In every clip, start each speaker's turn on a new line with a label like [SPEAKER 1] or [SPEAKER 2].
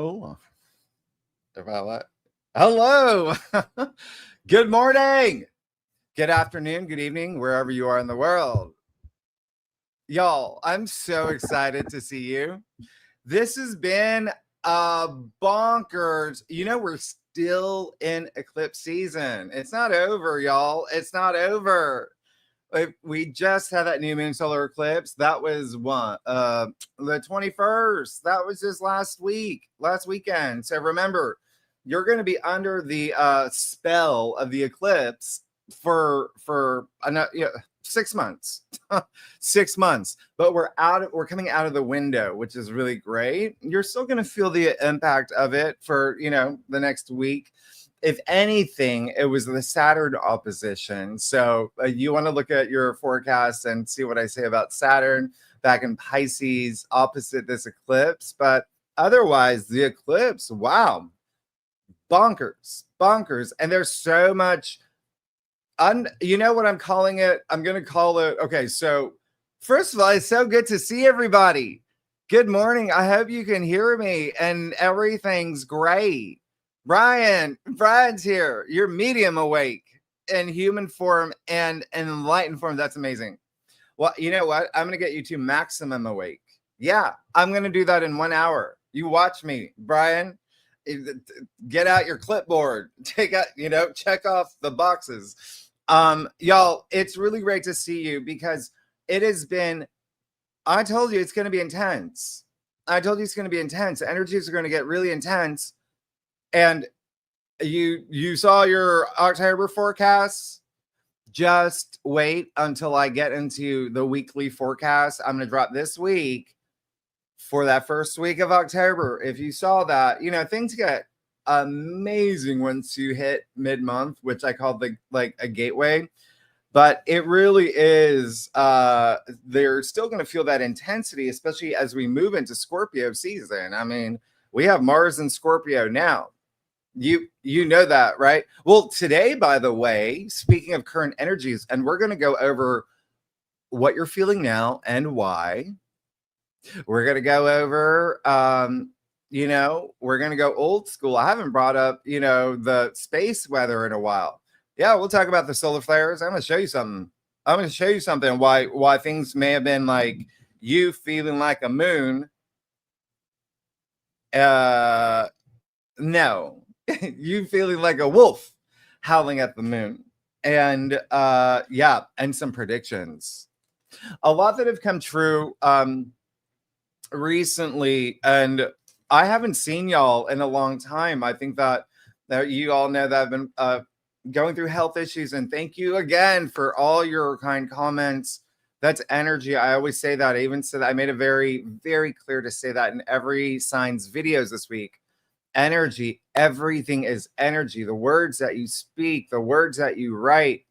[SPEAKER 1] Oh, about what? Hello. Good morning. Good afternoon. Good evening, wherever you are in the world. Y'all, I'm so excited to see you. This has been bonkers. You know, we're still in eclipse season. It's not over, y'all. It's not over. We just had that new moon solar eclipse. That was what? The 21st. That was just last weekend. So remember, you're going to be under the spell of the eclipse for 6 months. 6 months. But we're coming out of the window, which is really great. You're still going to feel the impact of it for, the next week. If anything, it was the Saturn opposition. So you want to look at your forecast and see what I say about Saturn back in Pisces opposite this eclipse. But otherwise, the eclipse, wow, bonkers. And there's so much, you know what I'm calling it? I'm going to call it, okay, so first of all, it's so good to see everybody. Good morning. I hope you can hear me and everything's great. Brian's here. You're medium awake in human form and enlightened form. That's amazing. Well, you know what? I'm going to get you to maximum awake. Yeah, I'm going to do that in 1 hour. You watch me, Brian. Get out your clipboard. Take out, check off the boxes. Y'all, it's really great to see you because it has been, I told you it's going to be intense. Energies are going to get really intense. And you saw your October forecasts. Just wait until I get into the weekly forecast. I'm going to drop this week for that first week of October. If you saw that, things get amazing once you hit mid-month, which I call a gateway. But it really is, they're still going to feel that intensity, especially as we move into Scorpio season. I mean, we have Mars in Scorpio now. You know that, right? Well, today, by the way, speaking of current energies, and we're going to go over what you're feeling now and why. We're going to go over, we're going to go old school. I haven't brought up, the space weather in a while. Yeah, we'll talk about the solar flares. I'm going to show you something. Why things may have been like you feeling like a moon. No. You feeling like a wolf howling at the moon. And and some predictions. A lot that have come true recently, and I haven't seen y'all in a long time. I think that you all know that I've been going through health issues, and thank you again for all your kind comments. That's energy. I always say that. I even said that. I made it very, very clear to say that in every signs videos this week. Energy, everything is energy. The words that you speak, the words that you write,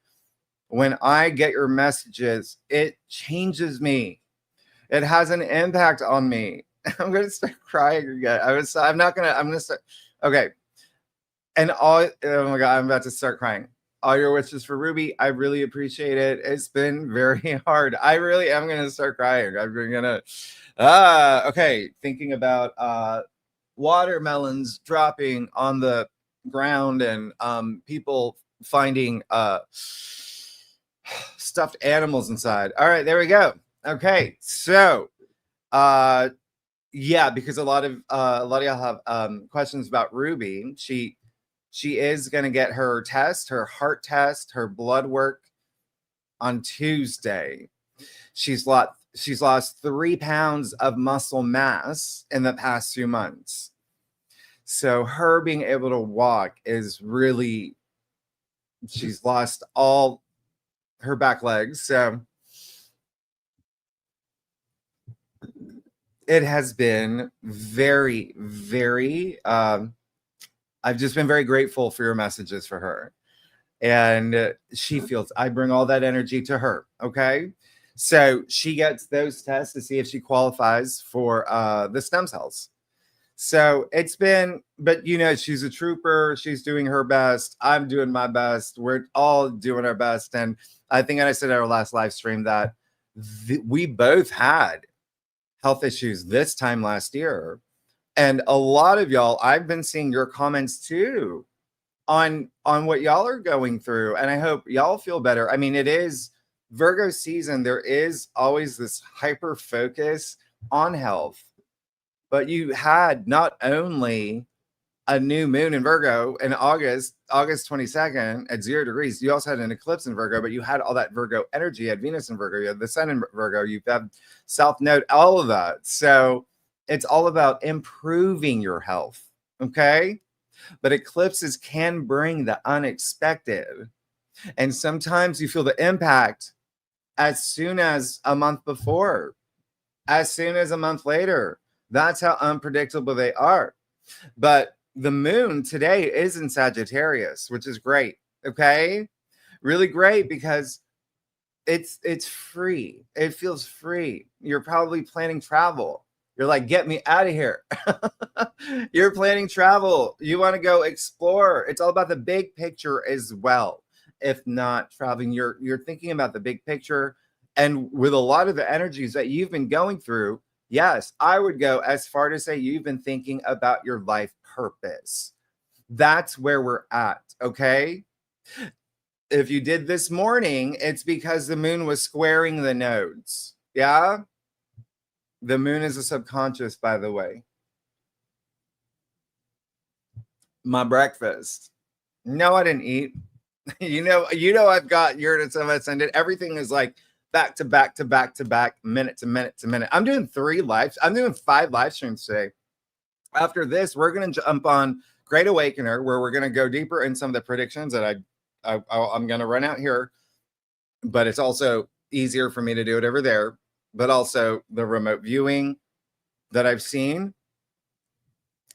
[SPEAKER 1] when I get your messages, it changes me. It has an impact on me. I'm going to start crying again. I'm going to start. Okay. And oh my God, I'm about to start crying. All your wishes for Ruby. I really appreciate it. It's been very hard. I really am going to start crying. I'm going to, okay. Thinking about, watermelons dropping on the ground and people finding stuffed animals inside. All right, there we go. Okay, so because a lot of y'all have questions about Ruby. She is going to get her test, her heart test, her blood work on Tuesday. She's lost 3 pounds of muscle mass in the past few months. So her being able to walk is really, she's lost all her back legs. So it has been very, very, I've just been very grateful for your messages for her. And she feels, I bring all that energy to her. Okay. So she gets those tests to see if she qualifies for the stem cells. So it's been, but she's a trooper. She's doing her best. I'm doing my best. We're all doing our best. And I think I said at our last live stream that we both had health issues this time last year. And a lot of y'all, I've been seeing your comments too on what y'all are going through, and I hope y'all feel better. I mean, it is Virgo season. There is always this hyper focus on health, but you had not only a new moon in Virgo in August 22nd at 0 degrees. You also had an eclipse in Virgo, but you had all that Virgo energy. You had Venus in Virgo, you had the sun in Virgo, you've had South Node, all of that. So it's all about improving your health. Okay. But eclipses can bring the unexpected. And sometimes you feel the impact as soon as a month before, as soon as a month later. That's how unpredictable they are. But the moon today is in Sagittarius, which is great. Okay. Really great because it's free. It feels free. You're probably planning travel. You're like, get me out of here. You're planning travel. You want to go explore. It's all about the big picture as well. If not traveling, you're thinking about the big picture. And with a lot of the energies that you've been going through, yes, I would go as far to say you've been thinking about your life purpose. That's where we're at, okay? If you did this morning, it's because the moon was squaring the nodes. Yeah? The moon is a subconscious, by the way. My breakfast. No, I didn't eat. You know, I've got Uranus ascendant. Everything is like back to back to back to back, minute to minute to minute. I'm doing 5 live streams today. After this, we're going to jump on Great Awakener, where we're going to go deeper in some of the predictions that I'm going to run out here. But it's also easier for me to do it over there. But also the remote viewing that I've seen.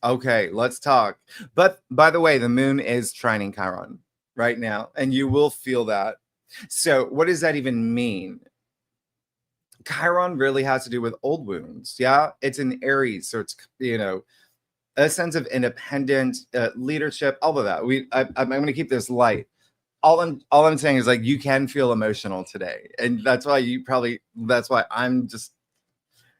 [SPEAKER 1] Okay, let's talk. But by the way, the moon is trining Chiron right now, and you will feel that. So what does that even mean? Chiron really has to do with old wounds. Yeah, it's in Aries, so it's, a sense of independent leadership, all of that. I'm going to keep this light. All I'm saying is, like, you can feel emotional today, and that's why I'm just,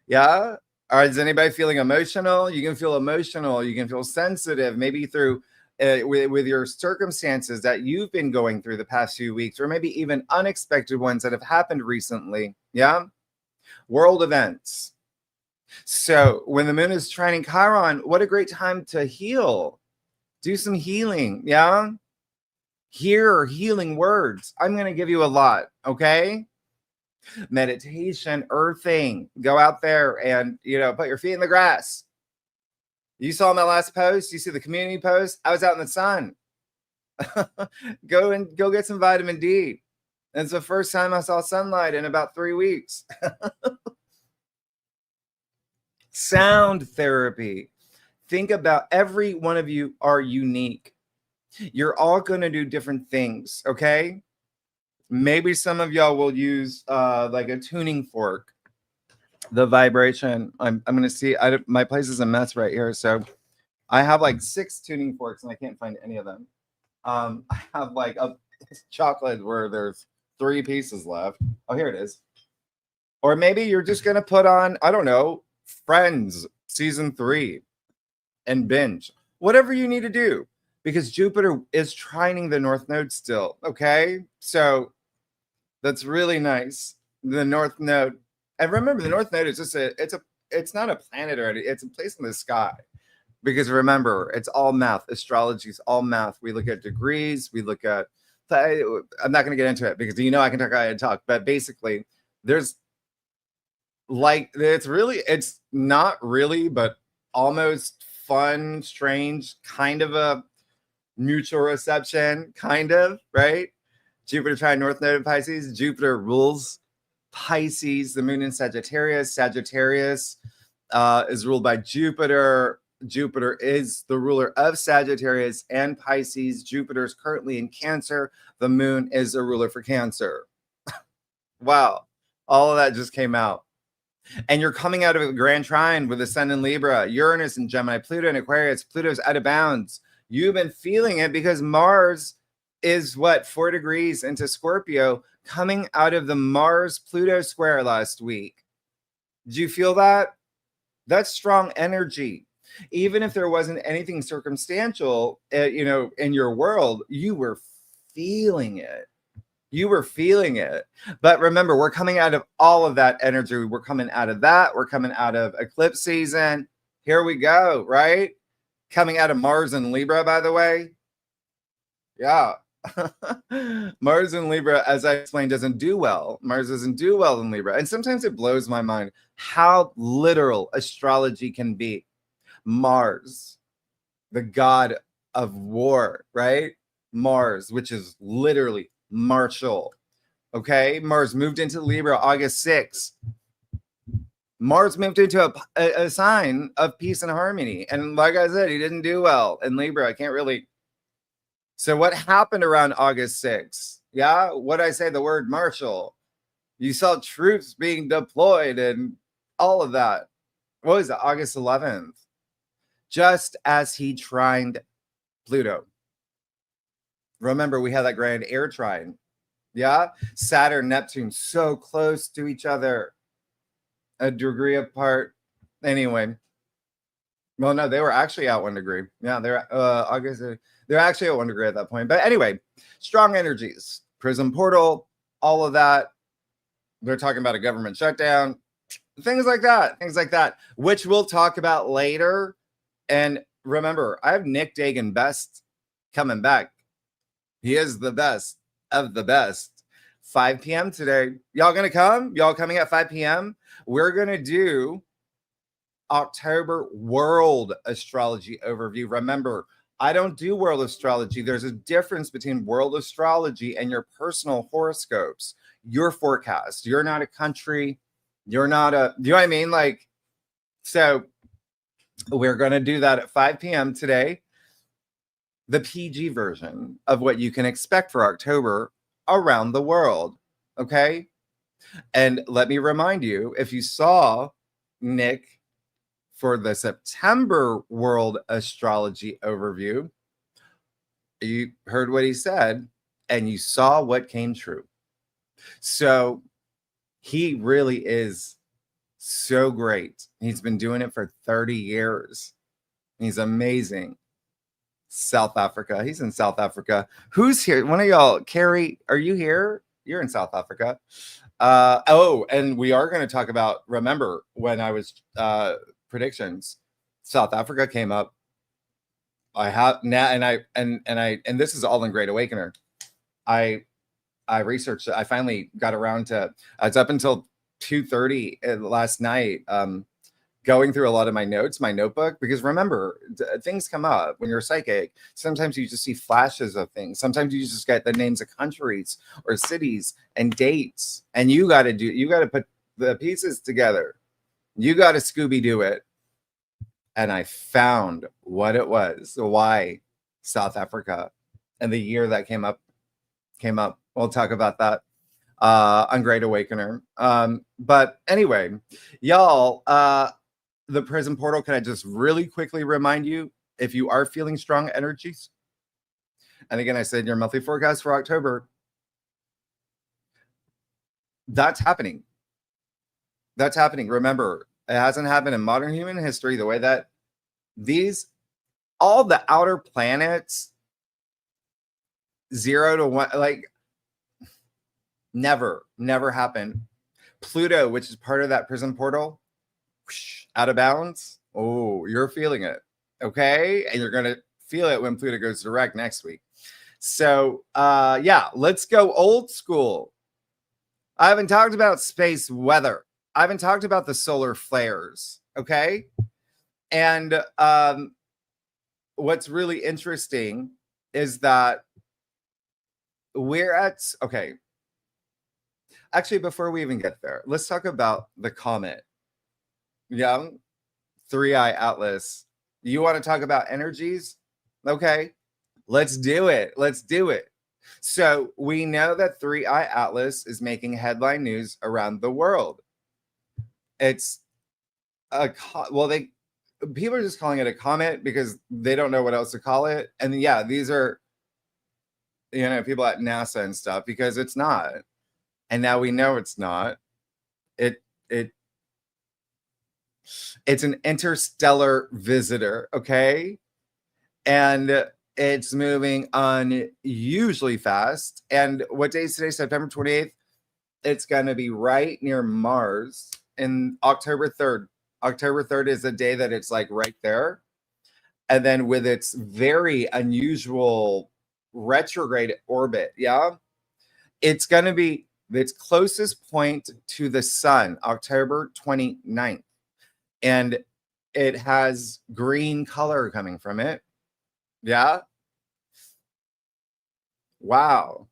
[SPEAKER 1] yeah. All right, is anybody feeling emotional? You can feel emotional. You can feel sensitive, maybe through with your circumstances that you've been going through the past few weeks, or maybe even unexpected ones that have happened recently. Yeah, world events. So when the moon is trining Chiron, what a great time to heal. Do some healing. Yeah. Hear healing words. I'm going to give you a lot. Okay. Meditation, earthing. Go out there and, put your feet in the grass. You saw my last post. You see the community post. I was out in the sun. Go get some vitamin D. It's the first time I saw sunlight in about 3 weeks. Sound therapy. Think about, every one of you are unique. You're all going to do different things, okay? Maybe some of y'all will use like a tuning fork. The vibration. I'm going to see. My place is a mess right here, so I have like 6 tuning forks and I can't find any of them. I have like a chocolate where there's 3 pieces left. Oh, here it is. Or maybe you're just going to put on, I don't know, Friends season 3 and binge. Whatever you need to do, because Jupiter is trining the North Node still. Okay, so that's really nice. The North Node, and remember, the North Node is just it's not a planet already. It's a place in the sky. Because remember, it's all math. Astrology is all math. We look at degrees. We look at. I'm not going to get into it because I can talk. But basically, there's like it's not really, but almost fun, strange, kind of a mutual reception, kind of, right? Jupiter trine North Node in Pisces. Jupiter rules Pisces. The moon in Sagittarius. Sagittarius is ruled by Jupiter. Jupiter is the ruler of Sagittarius and Pisces. Jupiter is currently in Cancer. The moon is a ruler for Cancer. Wow. All of that just came out. And you're coming out of a grand trine with the sun in Libra, Uranus in Gemini, Pluto in Aquarius. Pluto's out of bounds. You've been feeling it because Mars is 4 degrees into Scorpio, coming out of the Mars-Pluto square last week. Did you feel that? That's strong energy. Even if there wasn't anything circumstantial, you know, in your world, you were feeling it. You were feeling it. But remember, we're coming out of all of that energy. We're coming out of that. We're coming out of eclipse season. Here we go, right? Coming out of Mars and Libra, by the way. Yeah. Mars in Libra, as I explained, doesn't do well. Mars doesn't do well in Libra. And sometimes it blows my mind how literal astrology can be. Mars, the god of war, right? Mars, which is literally martial. Okay, Mars moved into Libra August 6th. Mars moved into a sign of peace and harmony. And like I said, he didn't do well in Libra. I can't really. So what happened around August 6th? Yeah, what I say, the word martial. You saw troops being deployed and all of that. What was it, August 11th? Just as he trined Pluto. Remember, we had that grand air trine. Yeah, Saturn, Neptune, so close to each other, a degree apart. Anyway, well, no, they were actually at 1 degree. Yeah, they're August. They're actually at 1 degree at that point. But anyway, strong energies, prism portal, all of that. They're talking about a government shutdown, things like that, which we'll talk about later. And remember, I have Nick Dagan Best coming back. He is the best of the best. 5 p.m. today. Y'all gonna come? Y'all coming at 5 p.m.? We're gonna do October world astrology overview. Remember, I don't do world astrology. There's a difference between world astrology and your personal horoscopes, your forecast. You're not a country. You're not a, you know what I mean? Like, so we're going to do that at 5 p.m. today. The PG version of what you can expect for October around the world. Okay. And let me remind you, if you saw Nick for the September world astrology overview, you heard what he said and you saw what came true. So he really is so great. He's been doing it for 30 years. He's amazing. South Africa. He's in South Africa. Who's here? One of y'all, Carrie, are you here? You're in South Africa. Oh, and we are going to talk about, remember when I was predictions, South Africa came up. I have now, and this is all in Great Awakener. I researched it. I finally got around to, it's up until 2:30 last night, going through a lot of my notes, my notebook, because remember, things come up when you're psychic. Sometimes you just see flashes of things. Sometimes you just get the names of countries or cities and dates, and you got to put the pieces together. You got to Scooby-Doo it. And I found what it was, why South Africa, and the year that came up. We'll talk about that on Great Awakener. But anyway, y'all, the Prism Portal, can I just really quickly remind you, if you are feeling strong energies, and again, I said your monthly forecast for October, that's happening. That's happening. Remember, it hasn't happened in modern human history the way that all the outer planets, 0 to 1, like never happened. Pluto, which is part of that Prism Portal, whoosh, out of bounds. Oh, you're feeling it. Okay. And you're going to feel it when Pluto goes direct next week. So, yeah, let's go old school. I haven't talked about space weather. I haven't talked about the solar flares. Okay. And what's really interesting is that we're at, okay. Actually, before we even get there, let's talk about the Comet. Yeah. 3-eye Atlas. You want to talk about energies? Okay. Let's do it. Let's do it. So we know that 3-eye Atlas is making headline news around the world. It's people are just calling it a comet because they don't know what else to call it. And yeah, these are, people at NASA and stuff, because it's not. And now we know it's not. It's an interstellar visitor, okay? And it's moving unusually fast. And what day is today? September 28th. It's going to be right near Mars in October 3rd. October 3rd is the day that it's like right there. And then with its very unusual retrograde orbit, yeah, it's going to be its closest point to the sun, October 29th. And it has green color coming from it. Yeah. Wow.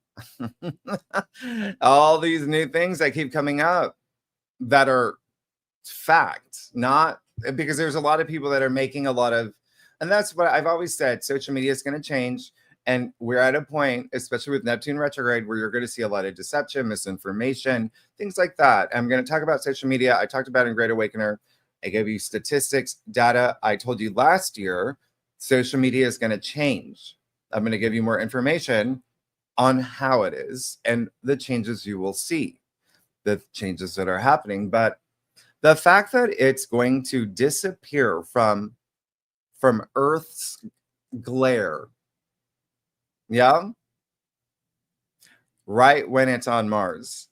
[SPEAKER 1] All these new things that keep coming up that are fact, not because there's a lot of people that are making a lot of, and that's what I've always said, social media is going to change. And we're at a point, especially with Neptune retrograde, where you're going to see a lot of deception, misinformation, things like that. I'm going to talk about social media. I talked about in Great Awakener. I gave you statistics, data. I told you last year, social media is going to change. I'm going to give you more information on how it is and the changes you will see, the changes that are happening. But the fact that it's going to disappear from Earth's glare, yeah, right when it's on Mars,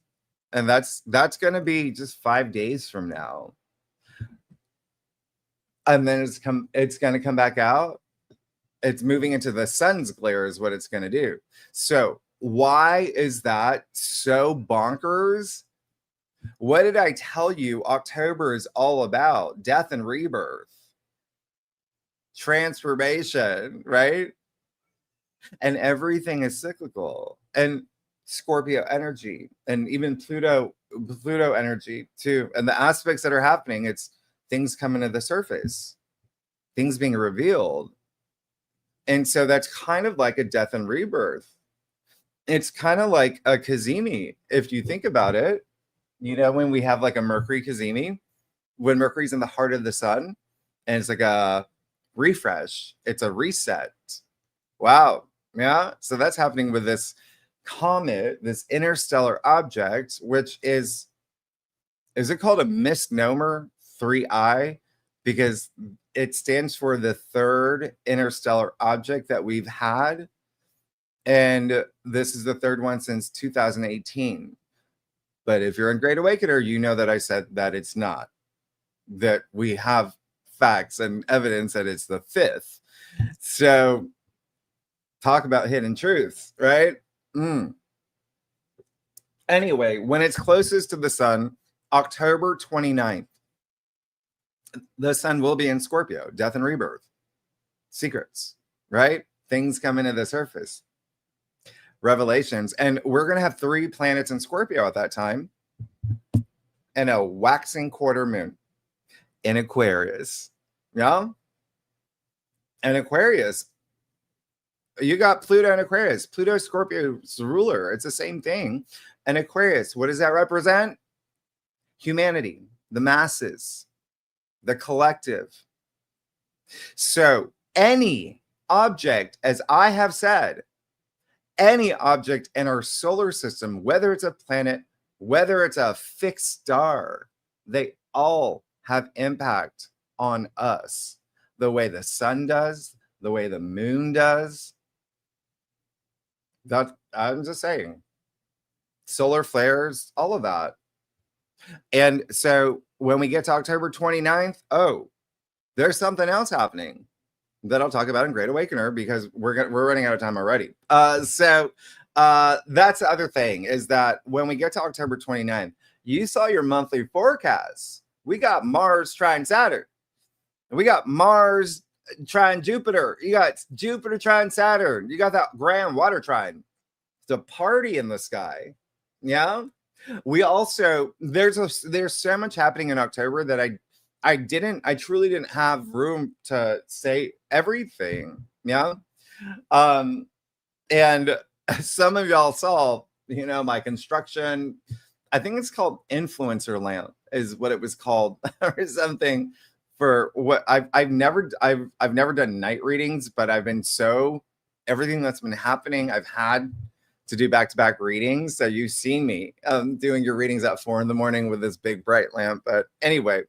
[SPEAKER 1] and that's going to be just 5 days from now, and then it's going to come back out. It's moving into the sun's glare is what it's going to do. So why is that so bonkers? What did I tell you October is all about? Death and rebirth, transformation, right? And everything is cyclical. And Scorpio energy and even Pluto energy too. And the aspects that are happening, it's things coming to the surface, things being revealed. And so that's kind of like a death and rebirth. It's kind of like a Kazemi, if you think about it. You know, when we have like a Mercury Kazemi, when Mercury's in the heart of the sun, and it's like a refresh, it's a reset. Wow. Yeah. So that's happening with this comet, this interstellar object, which is it called a misnomer 3I? Because it stands for the third interstellar object that we've had. And this is the third one since 2018. But if you're in Great Awakener, you know that I said that it's not. That we have facts and evidence that it's the fifth. So talk about hidden truths, right? Anyway, when it's closest to the sun, October 29th, the sun will be in Scorpio, death and rebirth, secrets, right? Things come into the surface, revelations. And we're going to have 3 planets in Scorpio at that time and a waxing quarter moon in Aquarius. Yeah. And Aquarius, you got Pluto and Aquarius. Pluto is Scorpio's ruler. It's the same thing. And Aquarius, what does that represent? Humanity, the masses, the collective. So any object, as I have said, any object in our solar system, whether it's a planet, whether it's a fixed star, they all have impact on us. The way the sun does, the way the moon does. That I'm just saying. Solar flares, all of that. And so when we get to October 29th, there's something else happening that I'll talk about in Great Awakener because we're running out of time already. So that's the other thing is that when we get to October 29th, you saw your monthly forecasts. We got Mars trine Saturn. We got Mars trine Jupiter. You got Jupiter trine Saturn. You got that grand water trine. It's a party in the sky. Yeah. We also, there's so much happening in October that I truly didn't have room to say everything. Yeah. And some of y'all saw, my construction, I think it's called Influencer Lamp is what it was called or something for what I've never done night readings, but I've been everything that's been happening, I've had to do back-to-back readings. So you've seen me doing your readings at 4 a.m. with this big bright lamp. But anyway,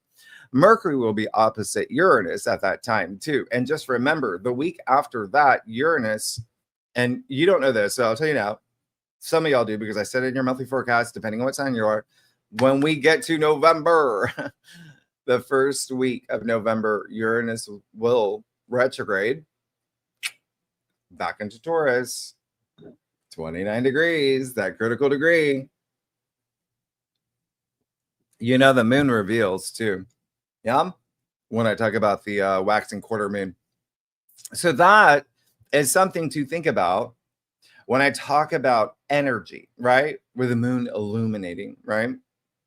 [SPEAKER 1] Mercury will be opposite Uranus at that time too. And just remember, the week after that, Uranus, and you don't know this, so I'll tell you now. Some of y'all do because I said it in your monthly forecast, depending on what sign you are. When we get to November, the first week of November, Uranus will retrograde back into Taurus, 29 degrees, that critical degree. You know, the moon reveals too. Yeah. When I talk about the waxing quarter moon. So that is something to think about when I talk about energy, right? With the moon illuminating, right?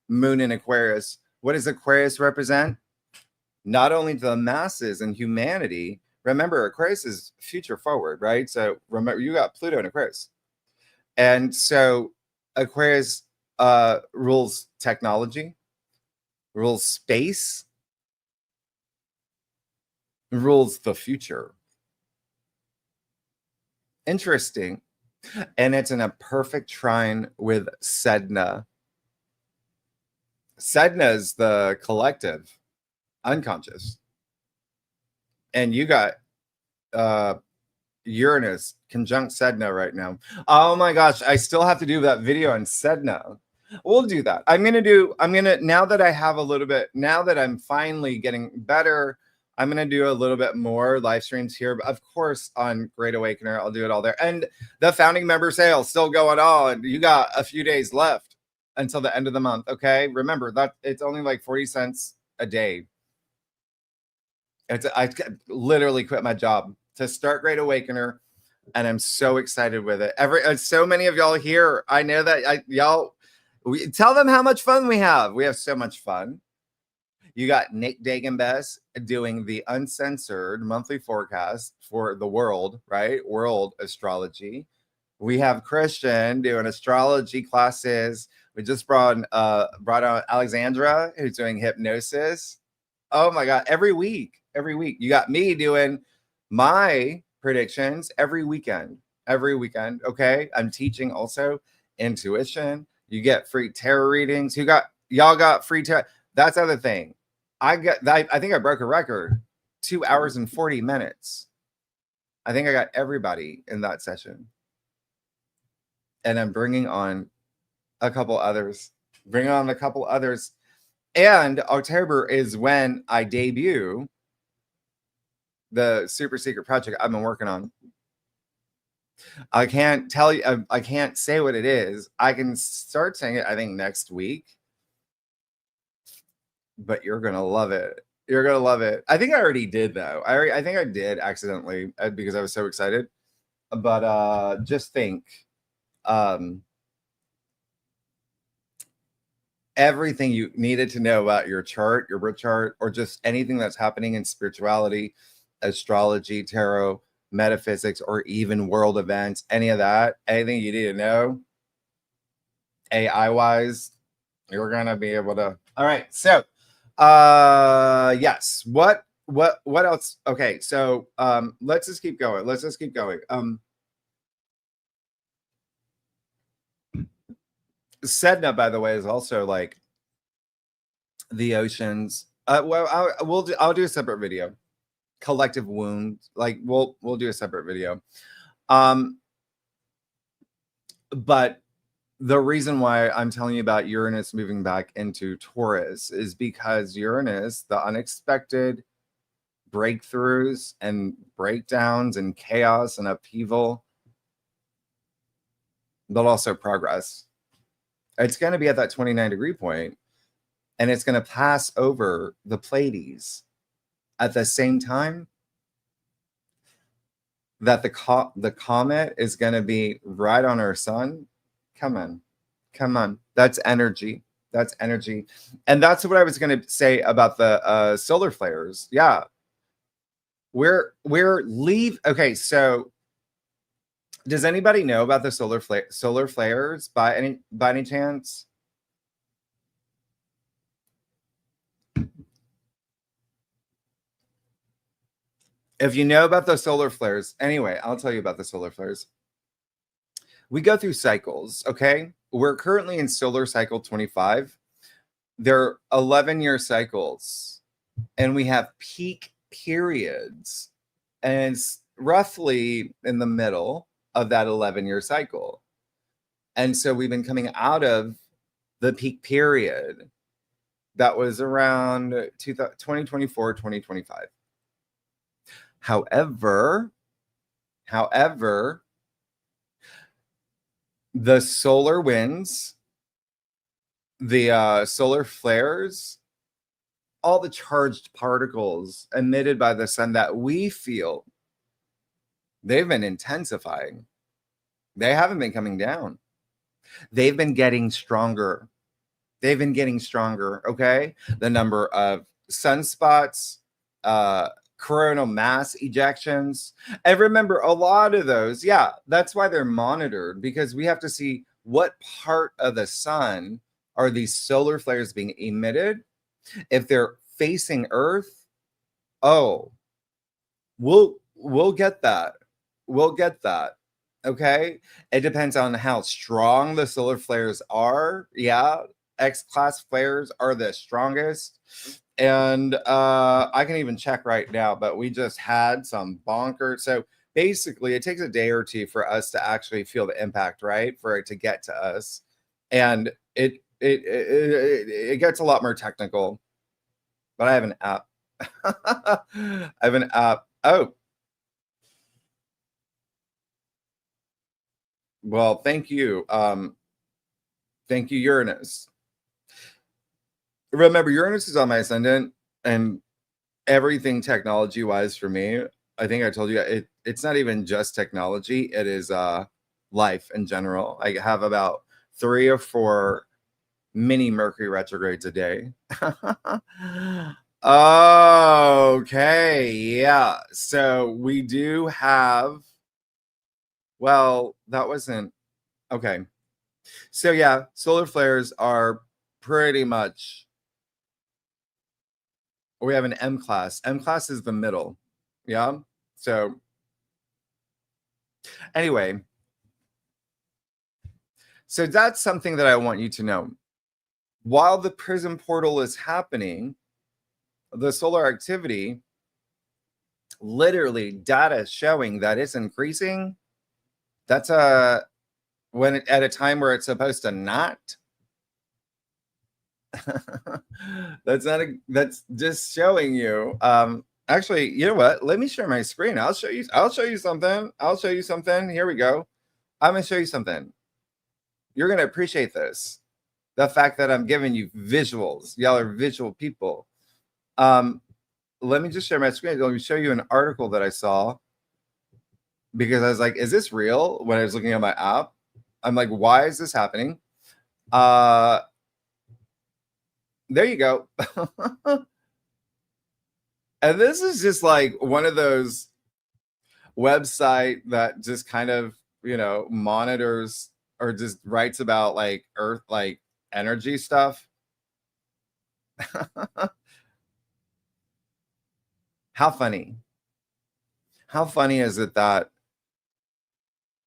[SPEAKER 1] Moon in Aquarius. What does Aquarius represent? Not only the masses and humanity. Remember, Aquarius is future forward, right? So remember, you got Pluto in Aquarius. And so Aquarius rules technology, rules space, rules the future. Interesting. And it's in a perfect trine with Sedna. Sedna is the collective, unconscious. And you got Uranus conjunct Sedna right now. Oh my gosh, I still have to do that video on Sedna. We'll do that. Now that I have a little bit, now that I'm finally getting better, I'm going to do a little bit more live streams here. But of course, on Great Awakener, I'll do it all there. And the founding member sale still going on. You got a few days left until the end of the month. Okay. Remember that it's only like 40 cents a day. I literally quit my job to start Great Awakener. And I'm so excited with it. So many of y'all here. I know that y'all tell them how much fun we have. We have so much fun. You got Nick Dagenbest doing the uncensored monthly forecast for the world, right? World astrology. We have Christian doing astrology classes. We just brought on Alexandra, who's doing hypnosis. Oh my God, every week. You got me doing my predictions every weekend. Okay. I'm teaching also intuition. You get free tarot readings. Y'all got free tarot. That's the other thing. I think I broke a record, 2 hours and 40 minutes. I think I got everybody in that session. And I'm bringing on a couple others. And October is when I debut the super secret project I've been working on. I can't tell you. I can't say what it is. I can start saying it, I think, next week. But you're going to love it. I think I already did, though. I think I did accidentally because I was so excited. But just think, everything you needed to know about your chart, your birth chart, or just anything that's happening in spirituality, astrology, tarot, metaphysics, or even world events, any of that, anything you need to know, AI-wise, you're going to be able to. All right. So, yes. What else? Okay. So, let's just keep going. Sedna, by the way, is also like the oceans. I'll do a separate video. Collective wounds. Like we'll do a separate video. But the reason why I'm telling you about Uranus moving back into Taurus is because Uranus, the unexpected breakthroughs and breakdowns and chaos and upheaval, but also progress. It's going to be at that 29 degree point, and it's going to pass over the Pleiades at the same time that the comet is going to be right on our sun. Come on. That's energy. And that's what I was going to say about the solar flares. Yeah. Okay, so does anybody know about the solar flares by any chance? If you know about the solar flares, anyway, I'll tell you about the solar flares. We go through cycles, okay? We're currently in solar cycle 25. They're 11-year cycles. and we have peak periods, and it's roughly in the middle of that 11-year cycle. And so we've been coming out of the peak period that was around 2024, 2025. However, the solar winds, the solar flares, all the charged particles emitted by the sun that we feel, they've been intensifying. They haven't been coming down. They've been getting stronger. Okay? The number of sunspots, coronal mass ejections. And remember, a lot of those, yeah, that's why they're monitored, because we have to see what part of the sun are these solar flares being emitted. If they're facing Earth, oh, we'll get that. Okay, it depends on how strong the solar flares are. Yeah, X-class flares are the strongest, and I can even check right now, but we just had some bonkers. So basically, it takes a day or two for us to actually feel the impact, right, for it to get to us, and it gets a lot more technical. But I have an app. Oh, well, thank you. Thank you, Uranus. Remember, Uranus is on my ascendant, and everything technology-wise for me, I think I told you, it's not even just technology. It is life in general. I have about 3 or 4 mini Mercury retrogrades a day. Okay, yeah. So we do have, well, that wasn't okay. So yeah, solar flares are pretty much, we have an M class. M class is the middle. Yeah. So anyway, so that's something that I want you to know. While the prism portal is happening, the solar activity, literally data showing that it's increasing. That's at a time where it's supposed to not. That's just showing you. Actually, you know what? Let me share my screen. I'll show you something. Here we go. I'm gonna show you something. You're gonna appreciate this. The fact that I'm giving you visuals. Y'all are visual people. Let me just share my screen. Let me show you an article that I saw, because I was like, is this real? When I was looking at my app, I'm like, why is this happening? There you go. And this is just like one of those website that just kind of, monitors or just writes about like Earth, like energy stuff. How funny is it that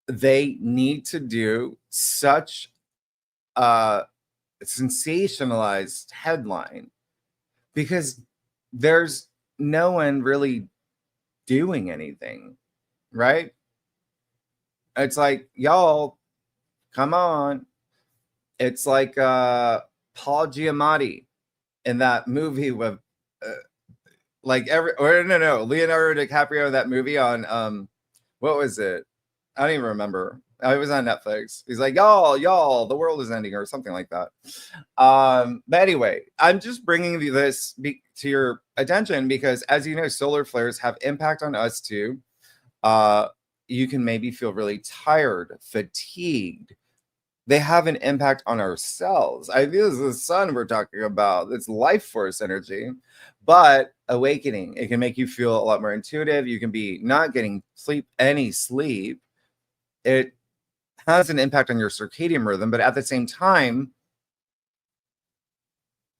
[SPEAKER 1] they need to do such a sensationalized headline, because there's no one really doing anything, right? It's like, y'all, come on. It's like Paul Giamatti in that movie with Leonardo DiCaprio, that movie on what was it? I don't even remember. It was on Netflix. He's like, y'all, the world is ending, or something like that. But anyway, I'm just bringing this to your attention because, as you know, solar flares have impact on us too. You can maybe feel really tired, fatigued. They have an impact on our cells. This is the sun we're talking about. It's life force energy. But awakening, it can make you feel a lot more intuitive. You can be not getting any sleep. It has an impact on your circadian rhythm, but at the same time,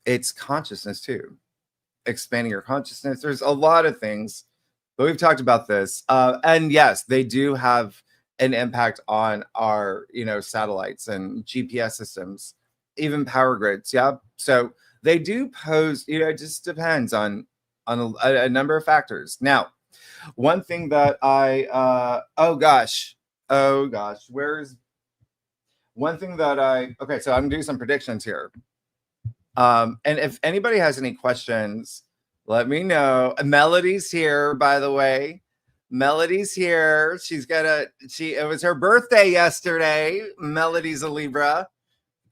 [SPEAKER 1] it's consciousness too. Expanding your consciousness. There's a lot of things, but we've talked about this. And yes, they do have an impact on our, satellites and GPS systems, even power grids. Yeah. So they do pose, it just depends on on a number of factors. Now, one thing that oh gosh, where's one thing that okay, so I'm gonna do some predictions here. And if anybody has any questions, let me know. Melody's here, by the way. Melody's here. It was her birthday yesterday. Melody's a Libra.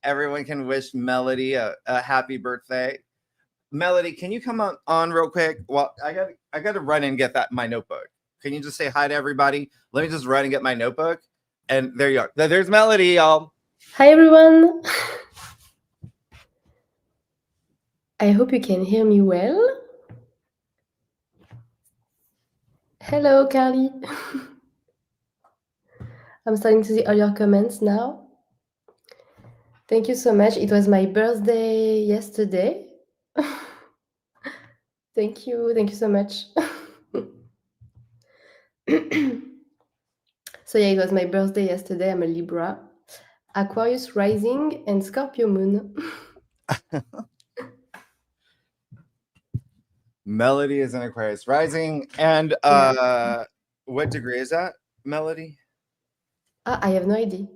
[SPEAKER 1] Everyone can wish Melody a happy birthday. Melody, can you come on real quick? Well, I got to run and get my notebook. Can you just say hi to everybody? Let me just run and get my notebook. And there you are. There's Melody, y'all.
[SPEAKER 2] Hi, everyone. I hope you can hear me well. Hello, Carly. I'm starting to see all your comments now. Thank you so much. It was my birthday yesterday. Thank you so much. So yeah, it was my birthday yesterday. I'm a Libra, Aquarius rising, and Scorpio moon.
[SPEAKER 1] Melody is an Aquarius rising. And what degree is that, Melody?
[SPEAKER 2] I have no idea.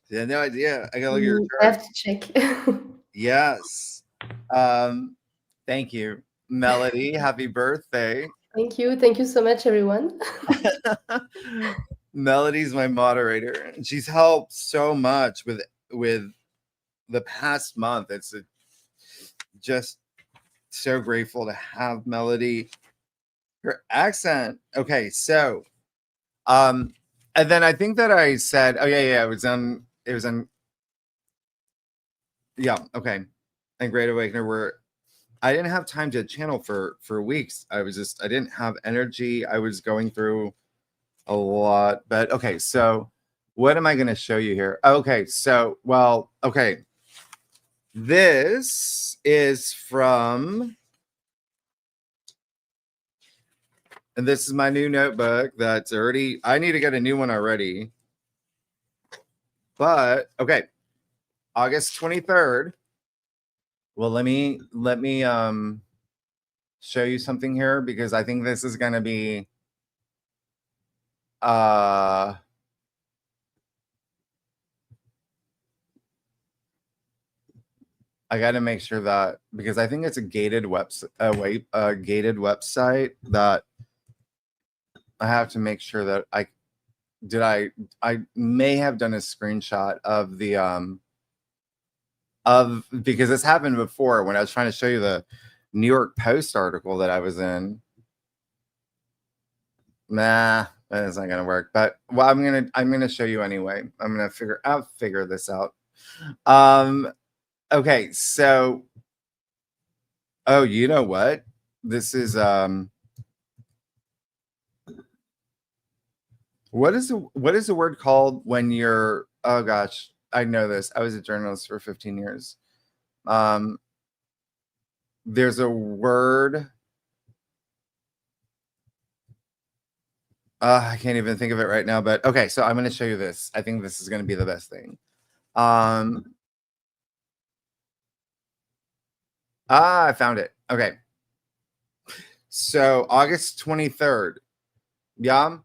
[SPEAKER 1] Yeah, no idea. I gotta look at your chart.
[SPEAKER 2] I have to check.
[SPEAKER 1] Yes. Thank you, Melody. Happy birthday.
[SPEAKER 2] Thank you so much, everyone.
[SPEAKER 1] Melody's my moderator, and she's helped so much with the past month. It's just so grateful to have Melody. Her accent. Okay, so and then I think that I said, oh yeah, it was on yeah, okay. And Great Awakener, where I didn't have time to channel for weeks. I didn't have energy. I was going through a lot. But okay, so what am I going to show you here? Okay, so okay. This is from, and this is my new notebook that's already, I need to get a new one already. But okay, August 23rd. Well, let me show you something here, because I think this is going to be I got to make sure that, because I think it's a gated website, that I have to make sure that I may have done a screenshot of the because this happened before when I was trying to show you the New York Post article that I was in. Nah, that's not gonna work. But well, I'm gonna show you anyway. I'll figure this out. Okay, so oh, you know what? This is what is the word called when you're, oh gosh, I know this. I was a journalist for 15 years. There's a word. I can't even think of it right now, but okay, so I'm going to show you this. I think this is going to be the best thing. I found it. Okay. So August 23rd. Yeah.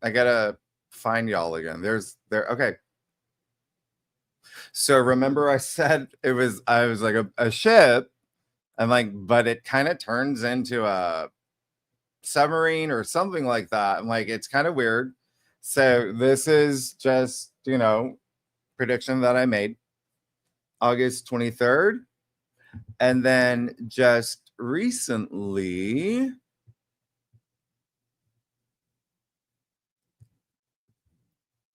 [SPEAKER 1] I got to find y'all again. Okay. So remember I said I was like a ship. I'm like, but it kind of turns into a submarine or something like that. I'm like, it's kind of weird. So this is just, prediction that I made. August 23rd. And then just recently,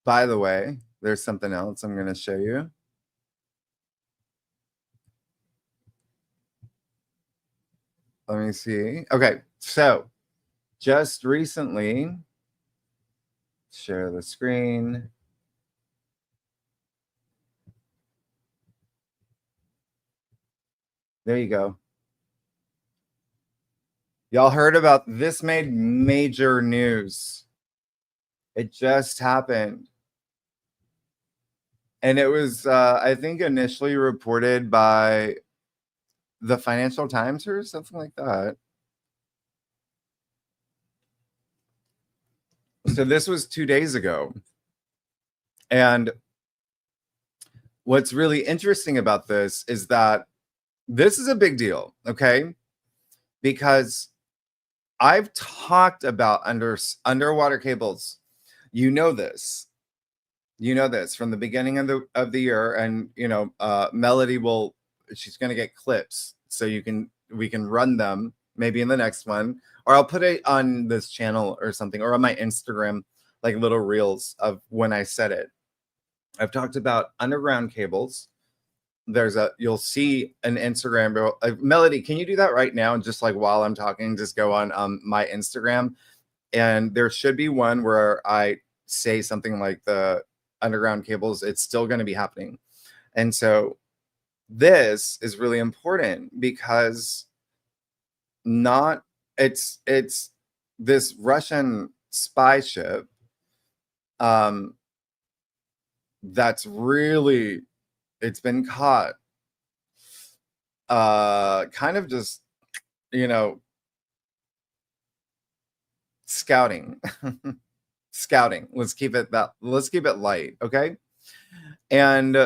[SPEAKER 1] by the way, there's something else I'm going to show you. Let me see. Okay, so just recently, share the screen. There you go. Y'all heard about this? Made major news. It just happened. And it was, I think, initially reported by the Financial Times or something like that. So this was 2 days ago. And what's really interesting about this is that this is a big deal, okay? Because I've talked about underwater cables. You know this from the beginning of the year, and Melody she's going to get clips so we can run them maybe in the next one, or I'll put it on this channel or something, or on my Instagram, like little reels of when I said it. I've talked about underground cables. You'll see an Instagram reel. Melody, can you do that right now? And just like while I'm talking, just go on my Instagram, and there should be one where I say something like the underground cables. It's still going to be happening. And so this is really important because it's this Russian spy ship that's really, it's been caught kind of just scouting. Let's keep it light, okay? And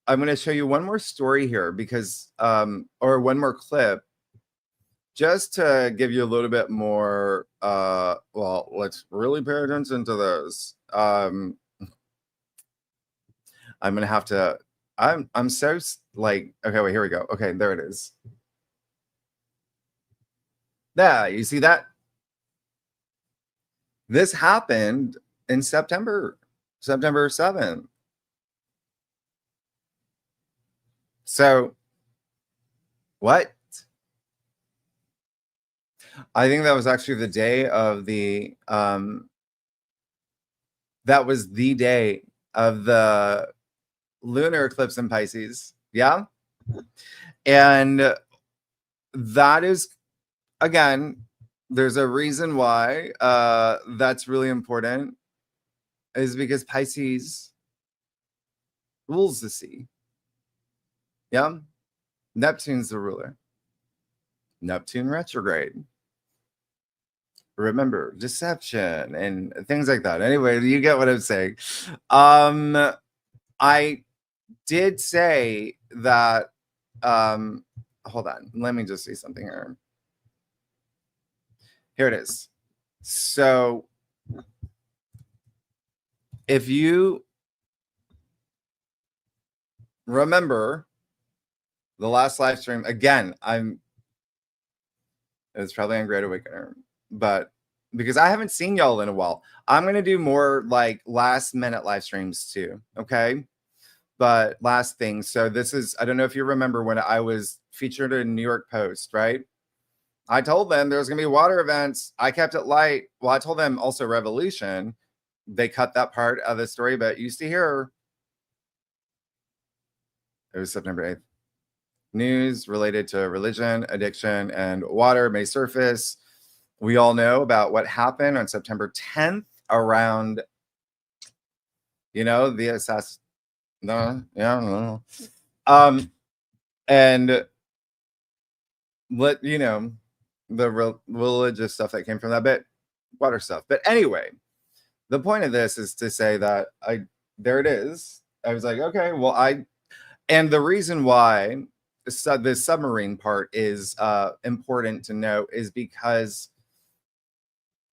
[SPEAKER 1] I'm going to show you one more story here because or one more clip, just to give you a little bit more well, let's really pay attention to this. I'm going to have to I'm so like, okay, wait, here we go. Okay, there it is. Yeah, you see that? This happened in September 7th. So, what? I think that was actually the day of the that was the day of the lunar eclipse in Pisces. Yeah. And that is, again, there's a reason why that's really important, is because Pisces rules the sea. Yeah. Neptune's the ruler. Neptune retrograde. Remember, deception and things like that. Anyway, you get what I'm saying. I did say that hold on, let me just see something here. Here it is. So if you remember the last live stream, again, it's probably on Great Awakener, but because I haven't seen y'all in a while, I'm going to do more like last minute live streams too. Okay. But last thing. So this is, I don't know if you remember when I was featured in New York Post, right? I told them there's going to be water events. I kept it light. Well, I told them also revolution. They cut that part of the story, but you see here, it was September 8th. News related to religion, addiction, and water may surface. We all know about what happened on September 10th around, the assassin. No, yeah, no. And the religious stuff that came from that bit, water stuff. But anyway, the point of this is to say that there it is. I was like, okay, well, and the reason why this submarine part is important to note is because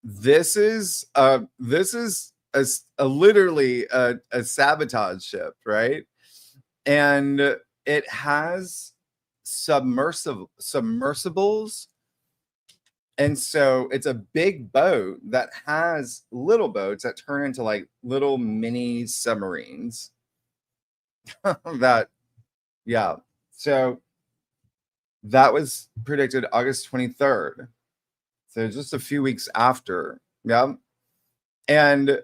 [SPEAKER 1] this is literally a sabotage ship, right? And it has submersibles, and so it's a big boat that has little boats that turn into like little mini submarines. Yeah. So that was predicted August 23rd. So just a few weeks after. Yeah. And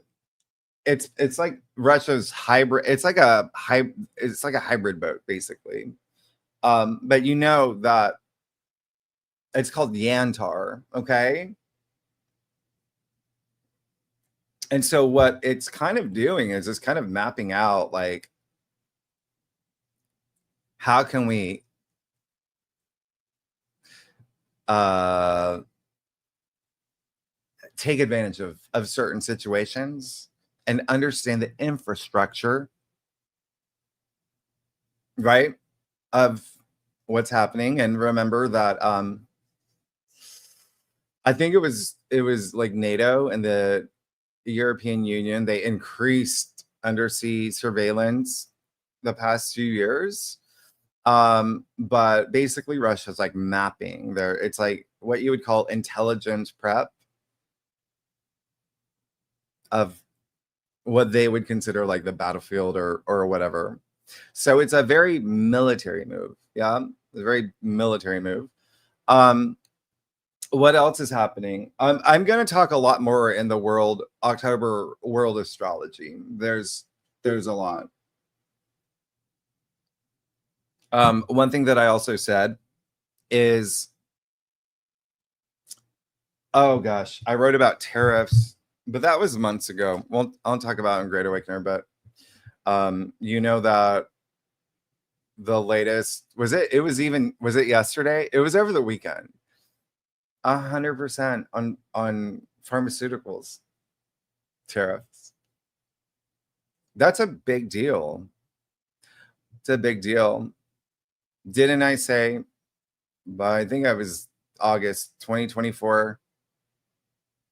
[SPEAKER 1] it's like Russia's hybrid. It's like a hybrid boat, basically. But that it's called Yantar, okay? And so what it's kind of doing is it's kind of mapping out, like, how can we take advantage of certain situations and understand the infrastructure, right, of what's happening. And remember that I think it was like NATO and the European Union, they increased undersea surveillance the past few years. But basically Russia's like mapping there. It's like what you would call intelligence prep of what they would consider like the battlefield or whatever. So it's a very military move. Yeah, it's a very military move. What else is happening? I'm going to talk a lot more in the October world astrology. There's a lot. One thing that I also said is, oh gosh, I wrote about tariffs, but that was months ago. Well, I'll talk about it in Great Awakener, but you know that the latest was it yesterday? It was over the weekend. 100% on pharmaceuticals tariffs. That's a big deal. It's a big deal. Didn't I say, but I think I was August 2024.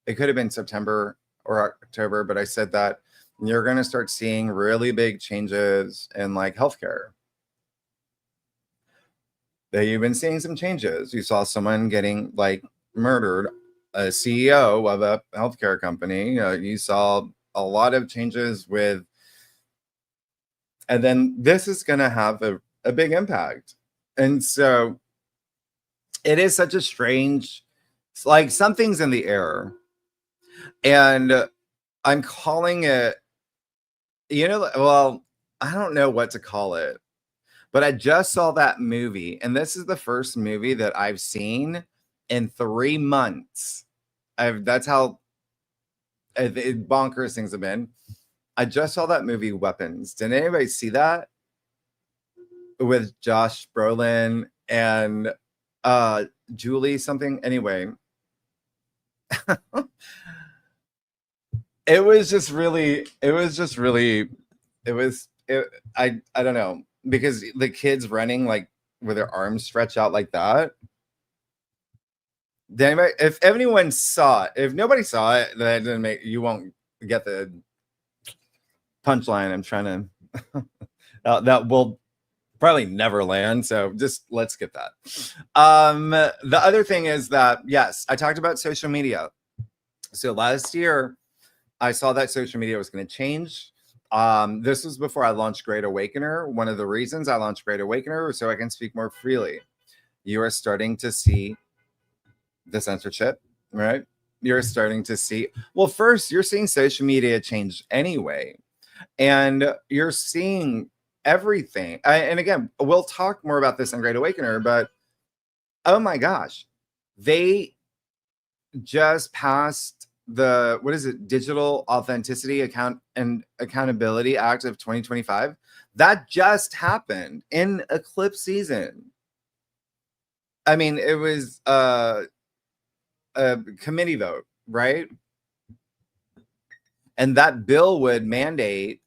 [SPEAKER 1] It could have been September or October, but I said that you're going to start seeing really big changes in like healthcare. That you've been seeing some changes. You saw someone getting like murdered, a CEO of a healthcare company. You saw a lot of changes with, and then this is going to have a big impact. And so it is such a strange, it's like something's in the air. And I'm calling it, well, I don't know what to call it, but I just saw that movie. And this is the first movie that I've seen in 3 months. That's how bonkers things have been. I just saw that movie Weapons. Did anybody see that? With Josh Brolin and Julie something. Anyway, I don't know, because the kids running like with their arms stretched out like that. Anybody, if anyone saw it, if nobody saw it, that didn't make, you won't get the punchline I'm trying to that will probably never land, so just let's skip that. The other thing is that, yes, I talked about social media. So last year I saw that social media was going to change. This was before I launched Great Awakener. One of the reasons I launched Great Awakener was so I can speak more freely. You are starting to see the censorship, right? You're starting to see, well, first you're seeing social media change anyway, and you're seeing everything. And again, we'll talk more about this in Great Awakener, but oh my gosh, they just passed the, what is it, Digital Authenticity and Accountability Act of 2025. That just happened in eclipse season. I mean, it was a committee vote, right? And that bill would mandate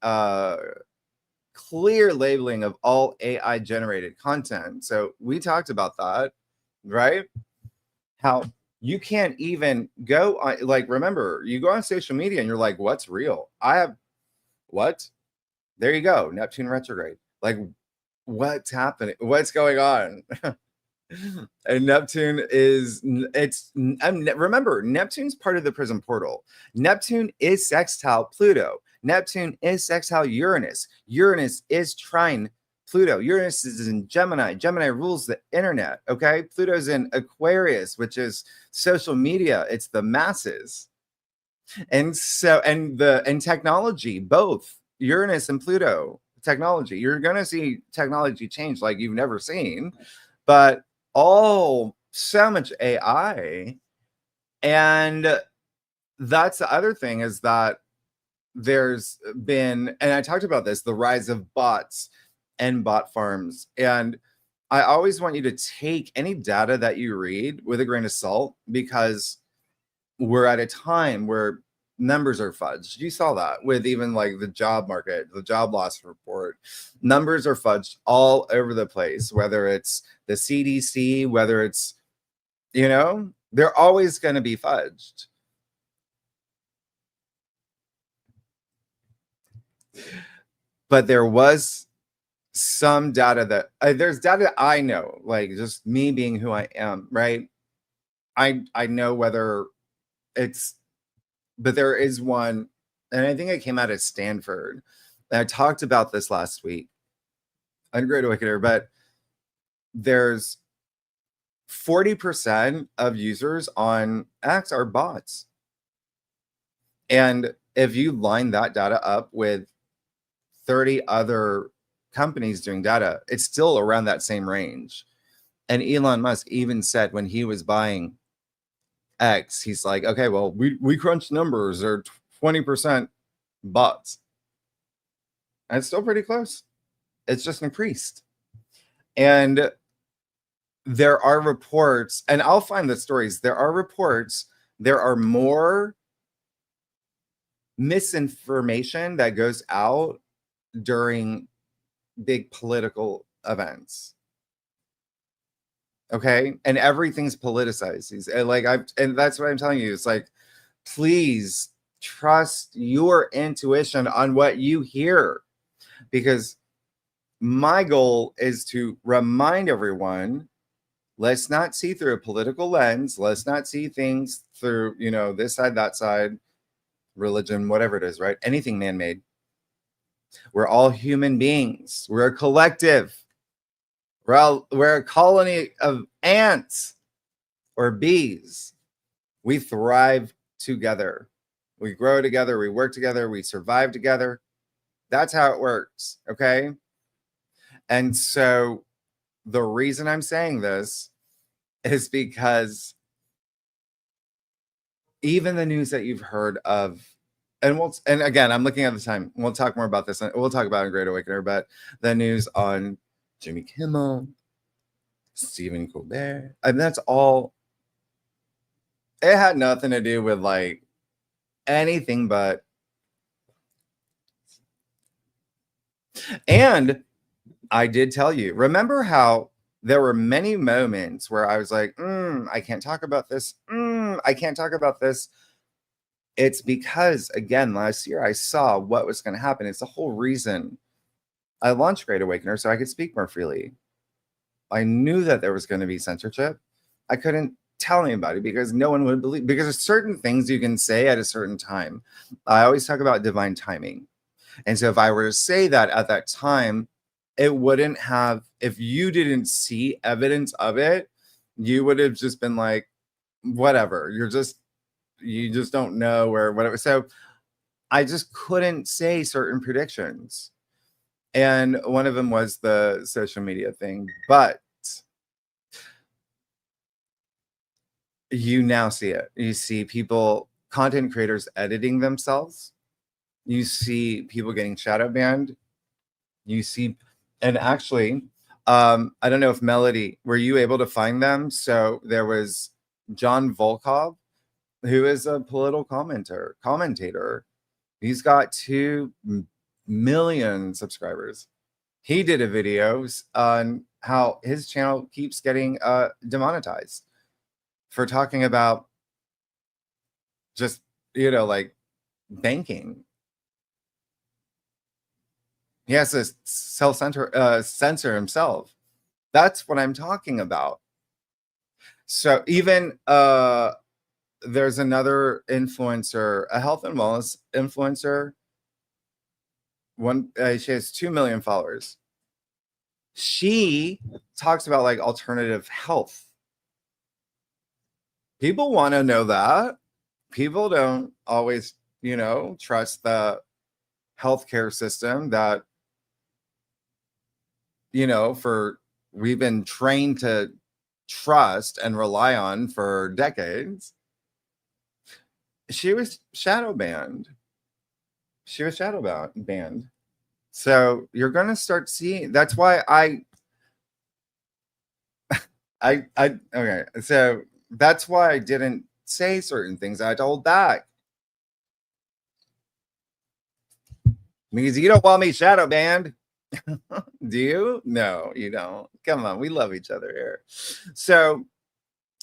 [SPEAKER 1] clear labeling of all AI generated content. So we talked about that, right? How you can't even go on, like, remember, you go on social media and you're like, what's real? What? There you go. Neptune retrograde. Like, what's happening? What's going on? And Neptune remember, Neptune's part of the prism portal. Neptune is sextile Pluto. Neptune is sextile Uranus. Uranus is trine Pluto. Uranus is in Gemini. Gemini rules the internet. Okay. Pluto's in Aquarius, which is social media. It's the masses. And so, and technology, both Uranus and Pluto technology. You're going to see technology change like you've never seen, but so much AI. And that's the other thing, is that there's been, and I talked about this, the rise of bots and bot farms. And I always want you to take any data that you read with a grain of salt, because we're at a time where numbers are fudged. You saw that with even like the job market, the job loss report. Numbers are fudged all over the place, whether it's the CDC, whether it's, you know, they're always going to be fudged. But there was some data that there's data I know, like just me being who I am, right? I know whether it's, but there is one, and I think it came out of Stanford. And I talked about this last week on Great Awakener, but there's 40% of users on X are bots. And if you line that data up with 30 other companies doing data, it's still around that same range. And Elon Musk even said when he was buying X, he's like, okay, well, we crunched numbers, they're 20% bots. And it's still pretty close. It's just increased. And there are reports, and I'll find the stories. There are reports, there are more misinformation that goes out during big political events. Okay, and everything's politicized. And that's what I'm telling you. It's like, please trust your intuition on what you hear, because my goal is to remind everyone, let's not see through a political lens. Let's not see things through, you know, this side, that side, religion, whatever it is, right? Anything man-made. We're all human beings. We're a collective. We're a colony of ants or bees. We thrive together. We grow together. We work together. We survive together. That's how it works. Okay. And so the reason I'm saying this is because even the news that you've heard of, and again, I'm looking at the time. We'll talk more about this. We'll talk about it in Great Awakener, but the news on Jimmy Kimmel, Stephen Colbert, and that's all. It had nothing to do with like anything but. And I did tell you, remember how there were many moments where I was like, I can't talk about this. I can't talk about this. It's because, again, last year I saw what was going to happen. It's the whole reason I launched Great Awakener, so I could speak more freely. I knew that there was going to be censorship. I couldn't tell anybody because no one would believe, because there's certain things you can say at a certain time. I always talk about divine timing. And so if I were to say that at that time, it wouldn't have, if you didn't see evidence of it, you would have just been like, whatever, you just don't know, or whatever. So I just couldn't say certain predictions. And one of them was the social media thing. But you now see it. You see people, content creators editing themselves. You see people getting shadow banned. You see, and actually, I don't know if Melody, were you able to find them? So there was John Volkov, who is a political commentator. He's got 2 million subscribers. He did a video on how his channel keeps getting demonetized for talking about just, you know, like banking. He has to censor himself. That's what I'm talking about. So even there's another influencer, a health and wellness influencer. She has 2 million followers. She talks about like alternative health. People want to know that. People don't always, you know, trust the healthcare system that, you know, we've been trained to trust and rely on for decades. She was shadow banned. So you're going to start seeing, that's why Okay, so that's why I didn't say certain things. I told back because you don't want me shadow banned. Do you? No, you don't. Come on, we love each other here. So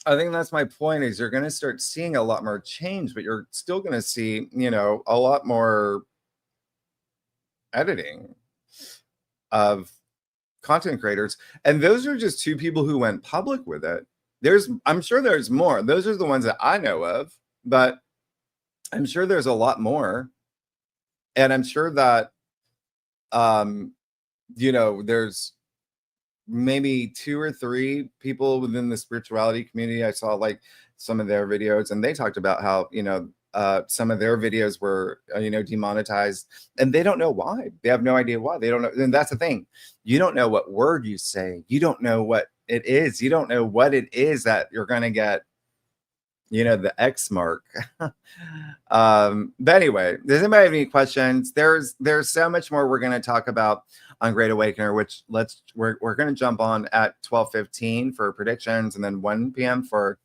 [SPEAKER 1] I think that's my point, is you're going to start seeing a lot more change, but you're still going to see, a lot more editing of content creators. And those are just two people who went public with it. I'm sure there's more. Those are the ones that I know of, but I'm sure there's a lot more. And I'm sure that, there's maybe 2 or 3 people within the spirituality community. I saw like some of their videos, and they talked about how, some of their videos were, demonetized, and they don't know why. They have no idea why. They don't know. And that's the thing. You don't know what word you say. You don't know what it is. You don't know what it is that you're going to get, the X mark. But anyway, does anybody have any questions? There's so much more we're going to talk about on Great Awakener, which we're going to jump on at 12:15 for predictions, and then 1 p.m. for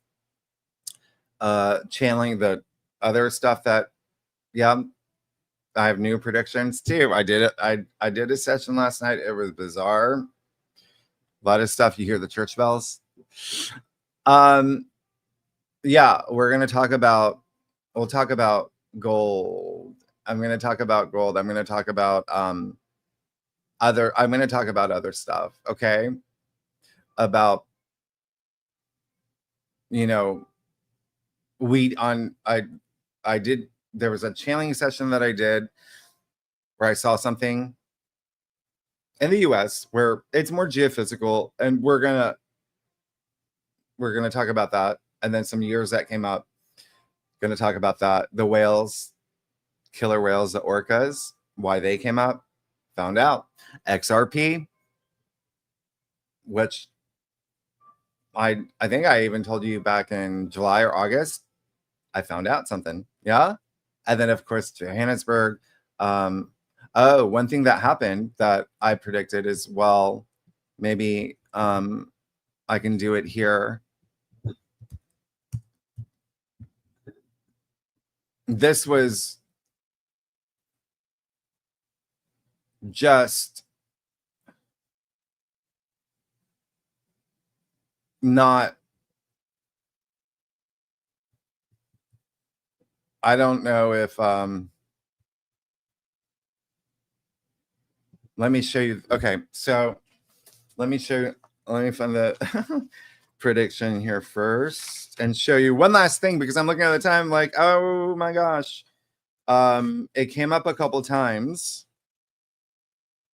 [SPEAKER 1] channeling the other stuff that, I have new predictions too. I did it. I did a session last night. It was bizarre. A lot of stuff. You hear the church bells. Yeah, we'll talk about gold. I'm going to talk about gold. I'm going to talk about other stuff, okay? About, there was a channeling session that I did where I saw something in the US where it's more geophysical, and we're going to talk about that. And then some years that came up, going to talk about that. The whales, killer whales, the orcas, why they came up, found out. XRP, which I think I even told you back in July or August, I found out something. Yeah. And then of course, Johannesburg. One thing that happened that I predicted is, well, maybe I can do it here. This was just not, I don't know if let me show you. Okay, so let me find the prediction here first and show you one last thing, because I'm looking at the time like, oh my gosh. It came up a couple times.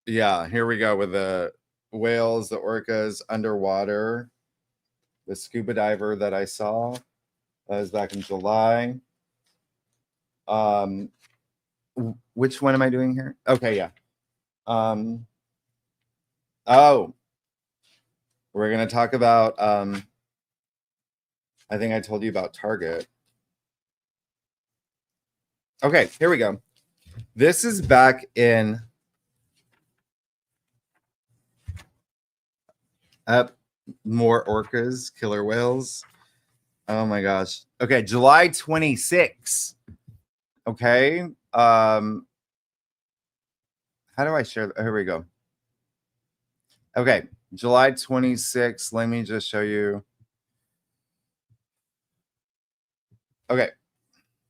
[SPEAKER 1] Yeah, here we go with the whales, the orcas underwater, the scuba diver that I saw. That was back in July. Which one am I doing here? Okay, yeah. We're going to talk about, I think I told you about Target. Okay, here we go. This is back in more orcas, killer whales. Oh my gosh. Okay, July 26. Okay. How do I share? Here we go. Okay, July 26. Let me just show you. Okay.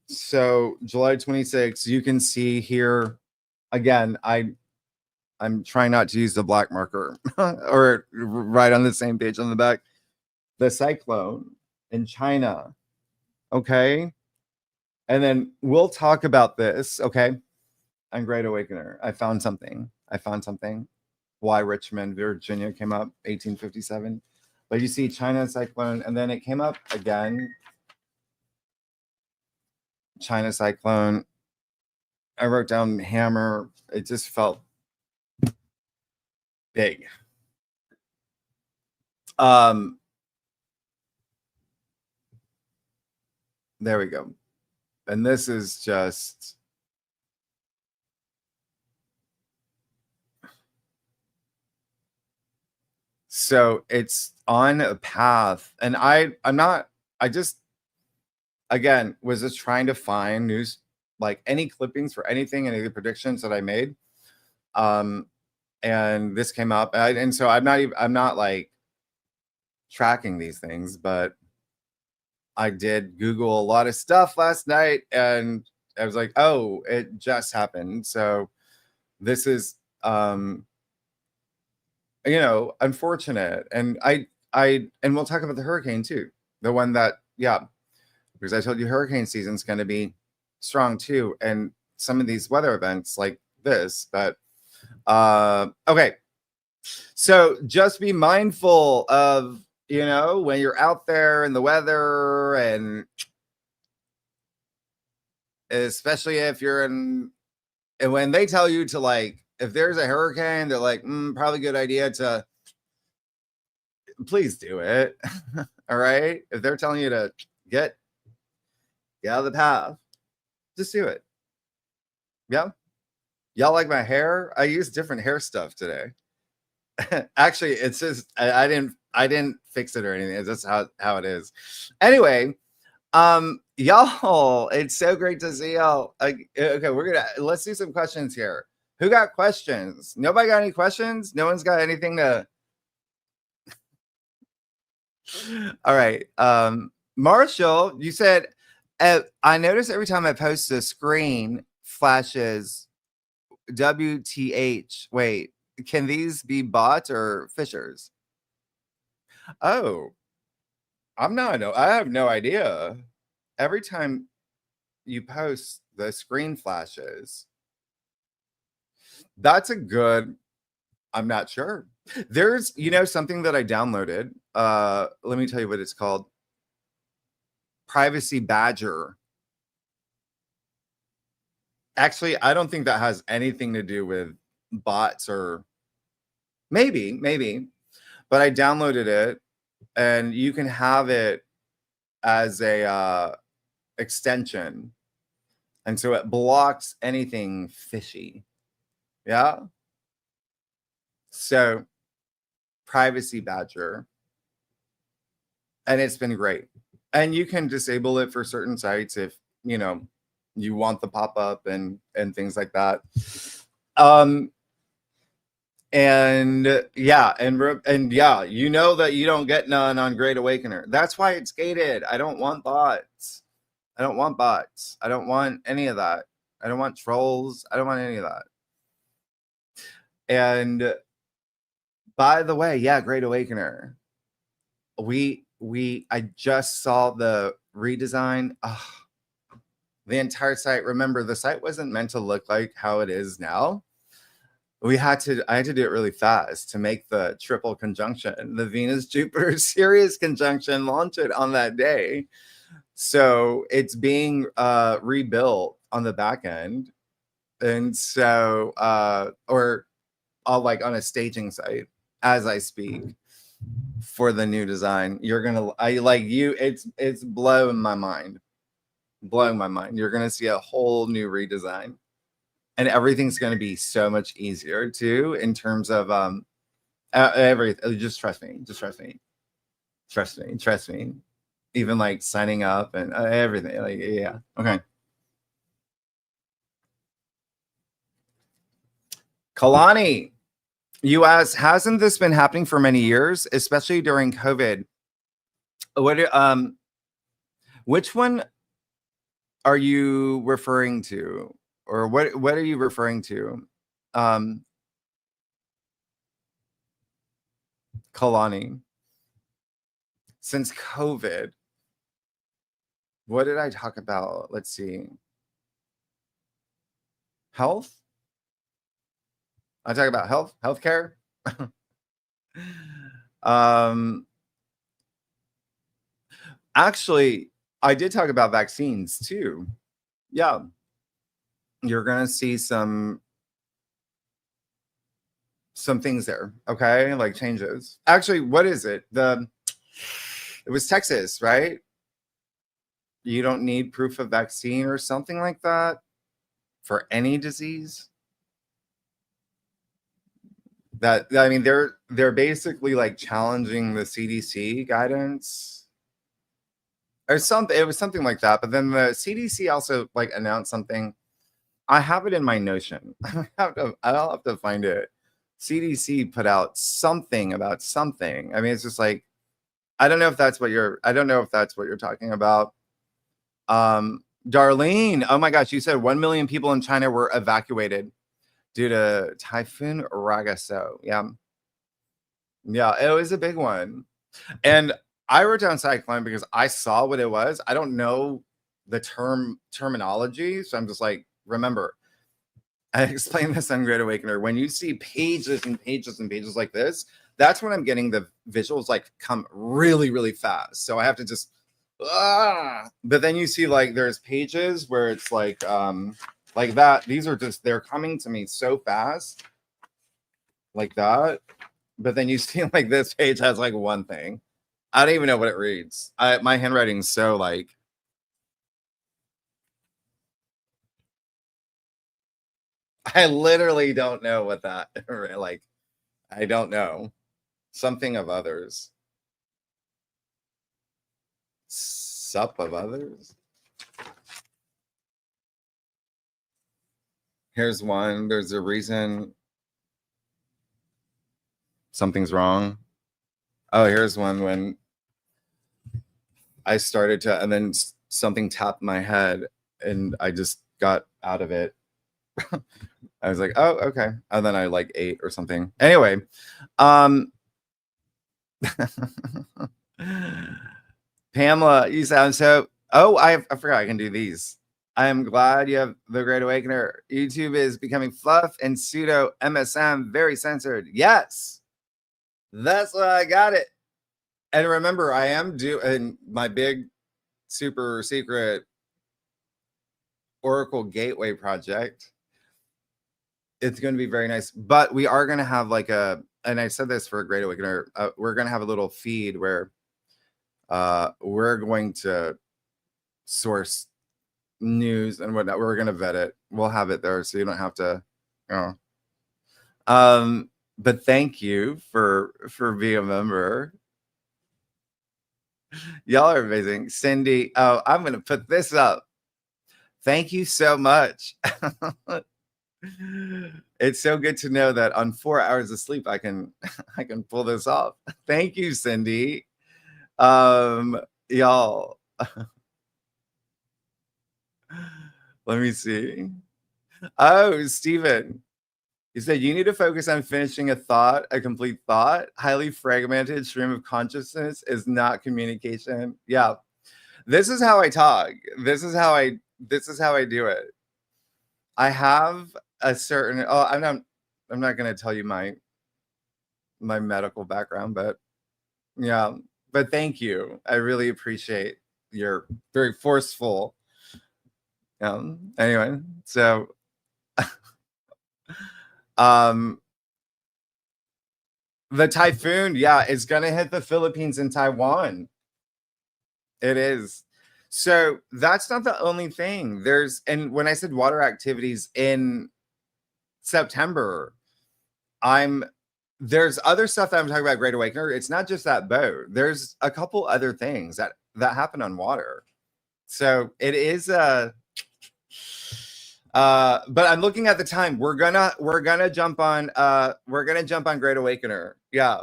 [SPEAKER 1] So July 26, you can see here again, I'm trying not to use the black marker or right on the same page on the back. The cyclone in China. Okay. And then we'll talk about this. Okay. On Great Awakener. I found something. Why Richmond, Virginia came up 1857. But you see China cyclone, and then it came up again. China cyclone. I wrote down hammer. It just felt big. There we go. And this is just So it's on a path, and I'm not, I just, again, was just trying to find news, like any clippings for anything, any of the predictions that I made. And this came up, and so I'm not like tracking these things, but I did Google a lot of stuff last night, and I was like, oh, it just happened. So this is, you know, unfortunate. And and we'll talk about the hurricane too. The one that, yeah, because I told you hurricane season's going to be strong too. And some of these weather events like this, but, okay. So just be mindful of, you know, when you're out there in the weather, and especially if you're in, and when they tell you to, like, if there's a hurricane, they're like, probably good idea to, please do it. All right. If they're telling you to get out of the path, just do it. Yeah. Y'all like my hair? I use different hair stuff today. Actually, it's just, I didn't fix it or anything. It's just how it is. Anyway, y'all, it's so great to see y'all. Okay, let's do some questions here. Who got questions? Nobody got any questions? No one's got anything to. All right. Marshall, you said, I notice every time I post a screen flashes WTH. Wait, can these be bots or fishers? Oh, I have no idea. Every time you post, the screen flashes. That's a good, I'm not sure. There's, you know, something that I downloaded. Let me tell you what it's called. Privacy Badger. Actually, I don't think that has anything to do with bots, or maybe, but I downloaded it, and you can have it as a extension. And so it blocks anything fishy. Yeah. So Privacy Badger. And it's been great. And you can disable it for certain sites if, you know, you want the pop-up and things like that. And yeah, and yeah, you know that you don't get none on Great Awakener. That's why it's gated. I don't want bots. I don't want bots. I don't want any of that. I don't want trolls. I don't want any of that. And by the way, yeah, Great Awakener. I just saw the redesign. Oh, the entire site. Remember, the site wasn't meant to look like how it is now. I had to do it really fast to make the triple conjunction, the Venus-Jupiter Sirius conjunction, launch it on that day. So it's being rebuilt on the back end. And so, or like on a staging site as I speak for the new design. It's blowing my mind. You're going to see a whole new redesign. And everything's going to be so much easier too, in terms of everything. Just trust me. Even like signing up and everything. Like, yeah. Okay. Kalani, you asked, hasn't this been happening for many years, especially during COVID? Which one are you referring to? Or what are you referring to? Kalani, since COVID, what did I talk about? Let's see. Health? I talk about healthcare. Actually, I did talk about vaccines too. Yeah. You're going to see some things there, okay? Like changes. Actually, what is it? It was Texas, right? You don't need proof of vaccine or something like that for any disease. that, I mean, they're basically like challenging the CDC guidance or something. It was something like that. But then the CDC also like announced something. I have it in my Notion. I'll have to find it. CDC put out something about something. I mean, it's just like, I don't know if that's what you're talking about. Darlene, oh my gosh, you said 1 million people in China were evacuated due to Typhoon Ragaso. Yeah, it was a big one. And I wrote down cyclone because I saw what it was. I don't know the terminology, so I'm just like, remember, I explained this on Great Awakener. When you see pages and pages and pages like this, that's when I'm getting the visuals like come really, really fast. So I have to just, but then you see like there's pages where it's like that. These are just, they're coming to me so fast like that. But then you see like this page has like one thing. I don't even know what it reads. My handwriting's so like, I literally don't know what that, like, I don't know. Something of others. Sup of others. Here's one. There's a reason something's wrong. Oh, here's one when I started to, and then something tapped my head and I just got out of it. I was like, oh, okay. And then I like ate or something. Anyway, Pamela, you sound so, oh, I forgot I can do these. I am glad you have the Great Awakener. YouTube is becoming fluff and pseudo MSM, very censored. Yes, that's why I got it. And remember, I am doing my big super secret Oracle Gateway project. It's going to be very nice, but we are going to have like and I said this for a Great Awakener, we're going to have a little feed where we're going to source news and whatnot. We're going to vet it. We'll have it there so you don't have to, you know. But thank you for being a member. Y'all are amazing. Cindy, oh, I'm going to put this up. Thank you so much. It's so good to know that on 4 hours of sleep I can pull this off. Thank you, Cindy. Y'all. Let me see. Oh, Stephen. He said, you need to focus on finishing a thought, a complete thought. Highly fragmented stream of consciousness is not communication. Yeah. This is how I talk. This is how I do it. I have a certain, I'm not going to tell you my medical background, but yeah, but thank you. I really appreciate your very forceful. Anyway, so the typhoon, yeah, is going to hit the Philippines and Taiwan. It is. So that's not the only thing. And when I said water activities in September, there's other stuff that I'm talking about Great Awakener. It's not just that boat. There's a couple other things that happen on water. So it is but I'm looking at the time. We're gonna jump on Great Awakener. Yeah,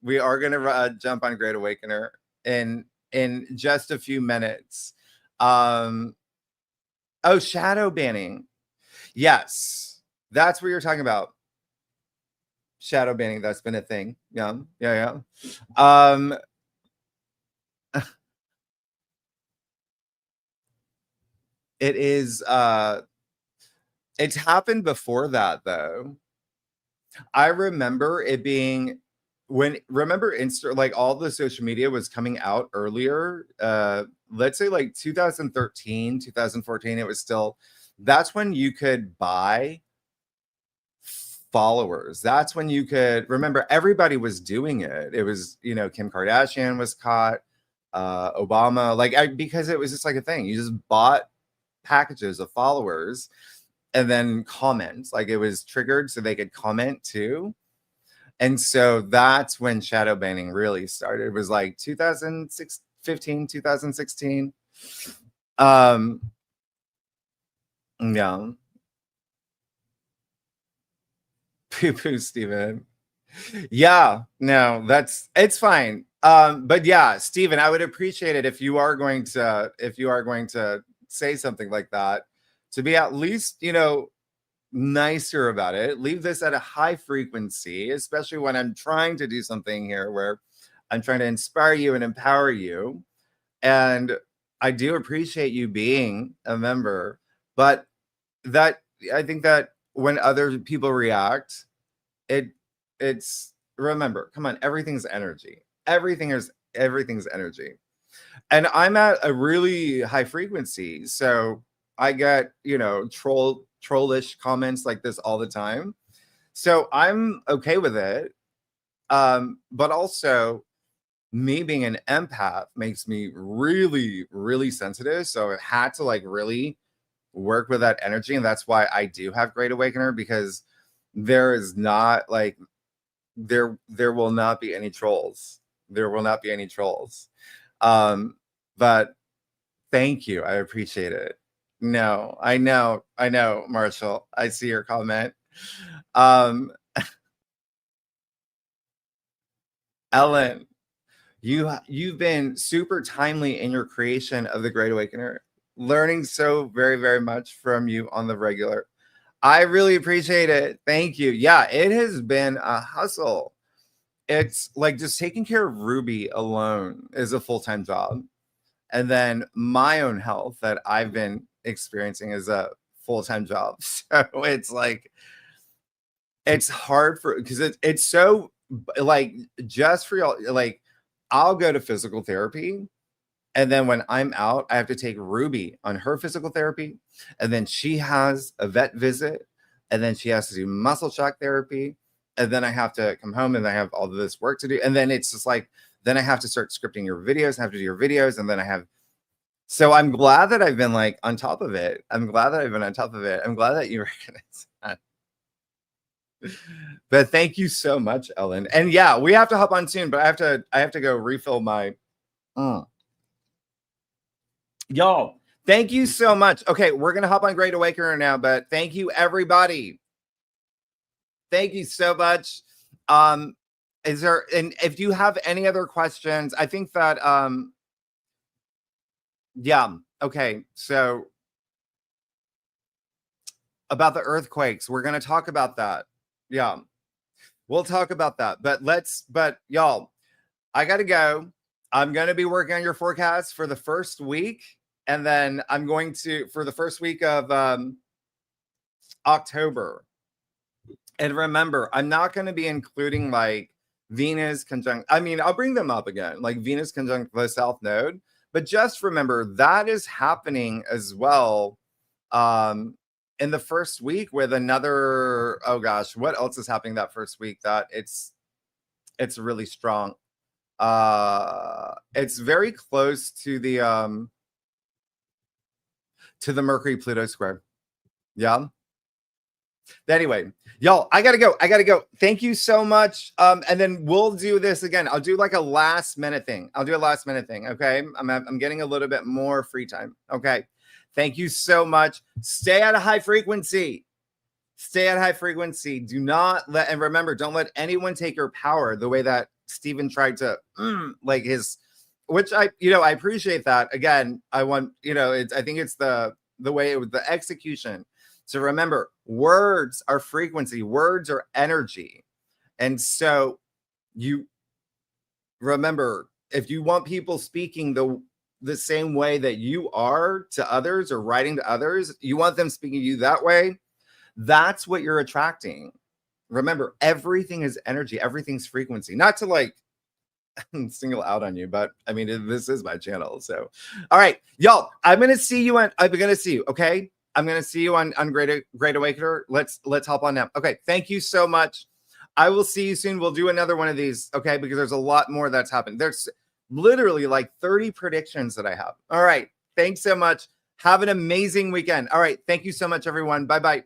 [SPEAKER 1] we are gonna jump on Great Awakener in just a few minutes. Oh, shadow banning. Yes, that's what you're talking about. Shadow banning, that's been a thing. Yeah. It is it's happened before that though. I remember it being like all the social media was coming out earlier, let's say like 2013, 2014, it was still, that's when you could buy followers. That's when you could, remember, everybody was doing it. It was, Kim Kardashian was caught, Obama, because it was just like a thing. You just bought packages of followers and then comments, like it was triggered so they could comment too. And so that's when shadow banning really started. It was like 2015, 2016. Yeah. Poo-poo, Steven. Yeah, no, it's fine. But yeah, Steven, I would appreciate it if you are going to say something like that, to be at least, nicer about it. Leave this at a high frequency, especially when I'm trying to do something here where I'm trying to inspire you and empower you. And I do appreciate you being a member, but I think that when other people react, it's remember, come on, everything's energy. Everything's energy. And I'm at a really high frequency, so I get, trollish comments like this all the time. So I'm okay with it. But also me being an empath makes me really, really sensitive. So I had to like really work with that energy. And that's why I do have Great Awakener, because there is not like there will not be any trolls. There will not be any trolls. But thank you. I appreciate it. No, I know, Marshall. I see your comment. Ellen, you've been super timely in your creation of the Great Awakener, learning so very, very much from you on the regular. I really appreciate it. Thank you. Yeah, it has been a hustle. It's like just taking care of Ruby alone is a full-time job. And then my own health that I've been experiencing is a full-time job. So it's like, it's hard because it's so like, just for y'all, like I'll go to physical therapy. And then when I'm out, I have to take Ruby on her physical therapy. And then she has a vet visit. And then she has to do muscle shock therapy. And then I have to come home and I have all of this work to do. And then it's just like, then I have to start scripting your videos, I have to do your videos. And then so I'm glad that I've been like on top of it. I'm glad that I've been on top of it. I'm glad that you recognize that. But thank you so much, Ellen. And yeah, we have to hop on soon, but I have to go refill my, y'all, thank you so much. Okay, we're gonna hop on Great Awakener now, but thank you, everybody. Thank you so much. And if you have any other questions, I think that yeah, okay. So about the earthquakes, we're gonna talk about that. Yeah, we'll talk about that. But y'all, I gotta go. I'm gonna be working on your forecast for the first week. And then I'm going to, for the first week of October. And remember, I'm not going to be including like Venus conjunct. I mean, I'll bring them up again, like Venus conjunct the South Node. But just remember, that is happening as well in the first week with another, oh gosh, what else is happening that first week that it's really strong. It's very close to the Mercury Pluto square. Yeah. Anyway, y'all, I gotta go. Thank you so much. And then we'll do this again. I'll do like a last minute thing. Okay. I'm getting a little bit more free time. Okay. Thank you so much. Stay at a high frequency. Do not let, and remember, don't let anyone take your power the way that Stephen tried to like his, which I appreciate that. Again, I want, I think it's the way it was the execution. So remember, words are frequency, words are energy. And so you remember, if you want people speaking the same way that you are to others or writing to others, you want them speaking to you that way, that's what you're attracting. Remember, everything is energy, everything's frequency. Not to like single out on you, but I mean, this is my channel. So, all right, y'all, I'm gonna see you. Okay, I'm gonna see you on Great Awakener. Let's hop on now. Okay, thank you so much. I will see you soon. We'll do another one of these. Okay, because there's a lot more that's happened. There's literally like 30 predictions that I have. All right, thanks so much. Have an amazing weekend. All right, thank you so much, everyone. Bye bye.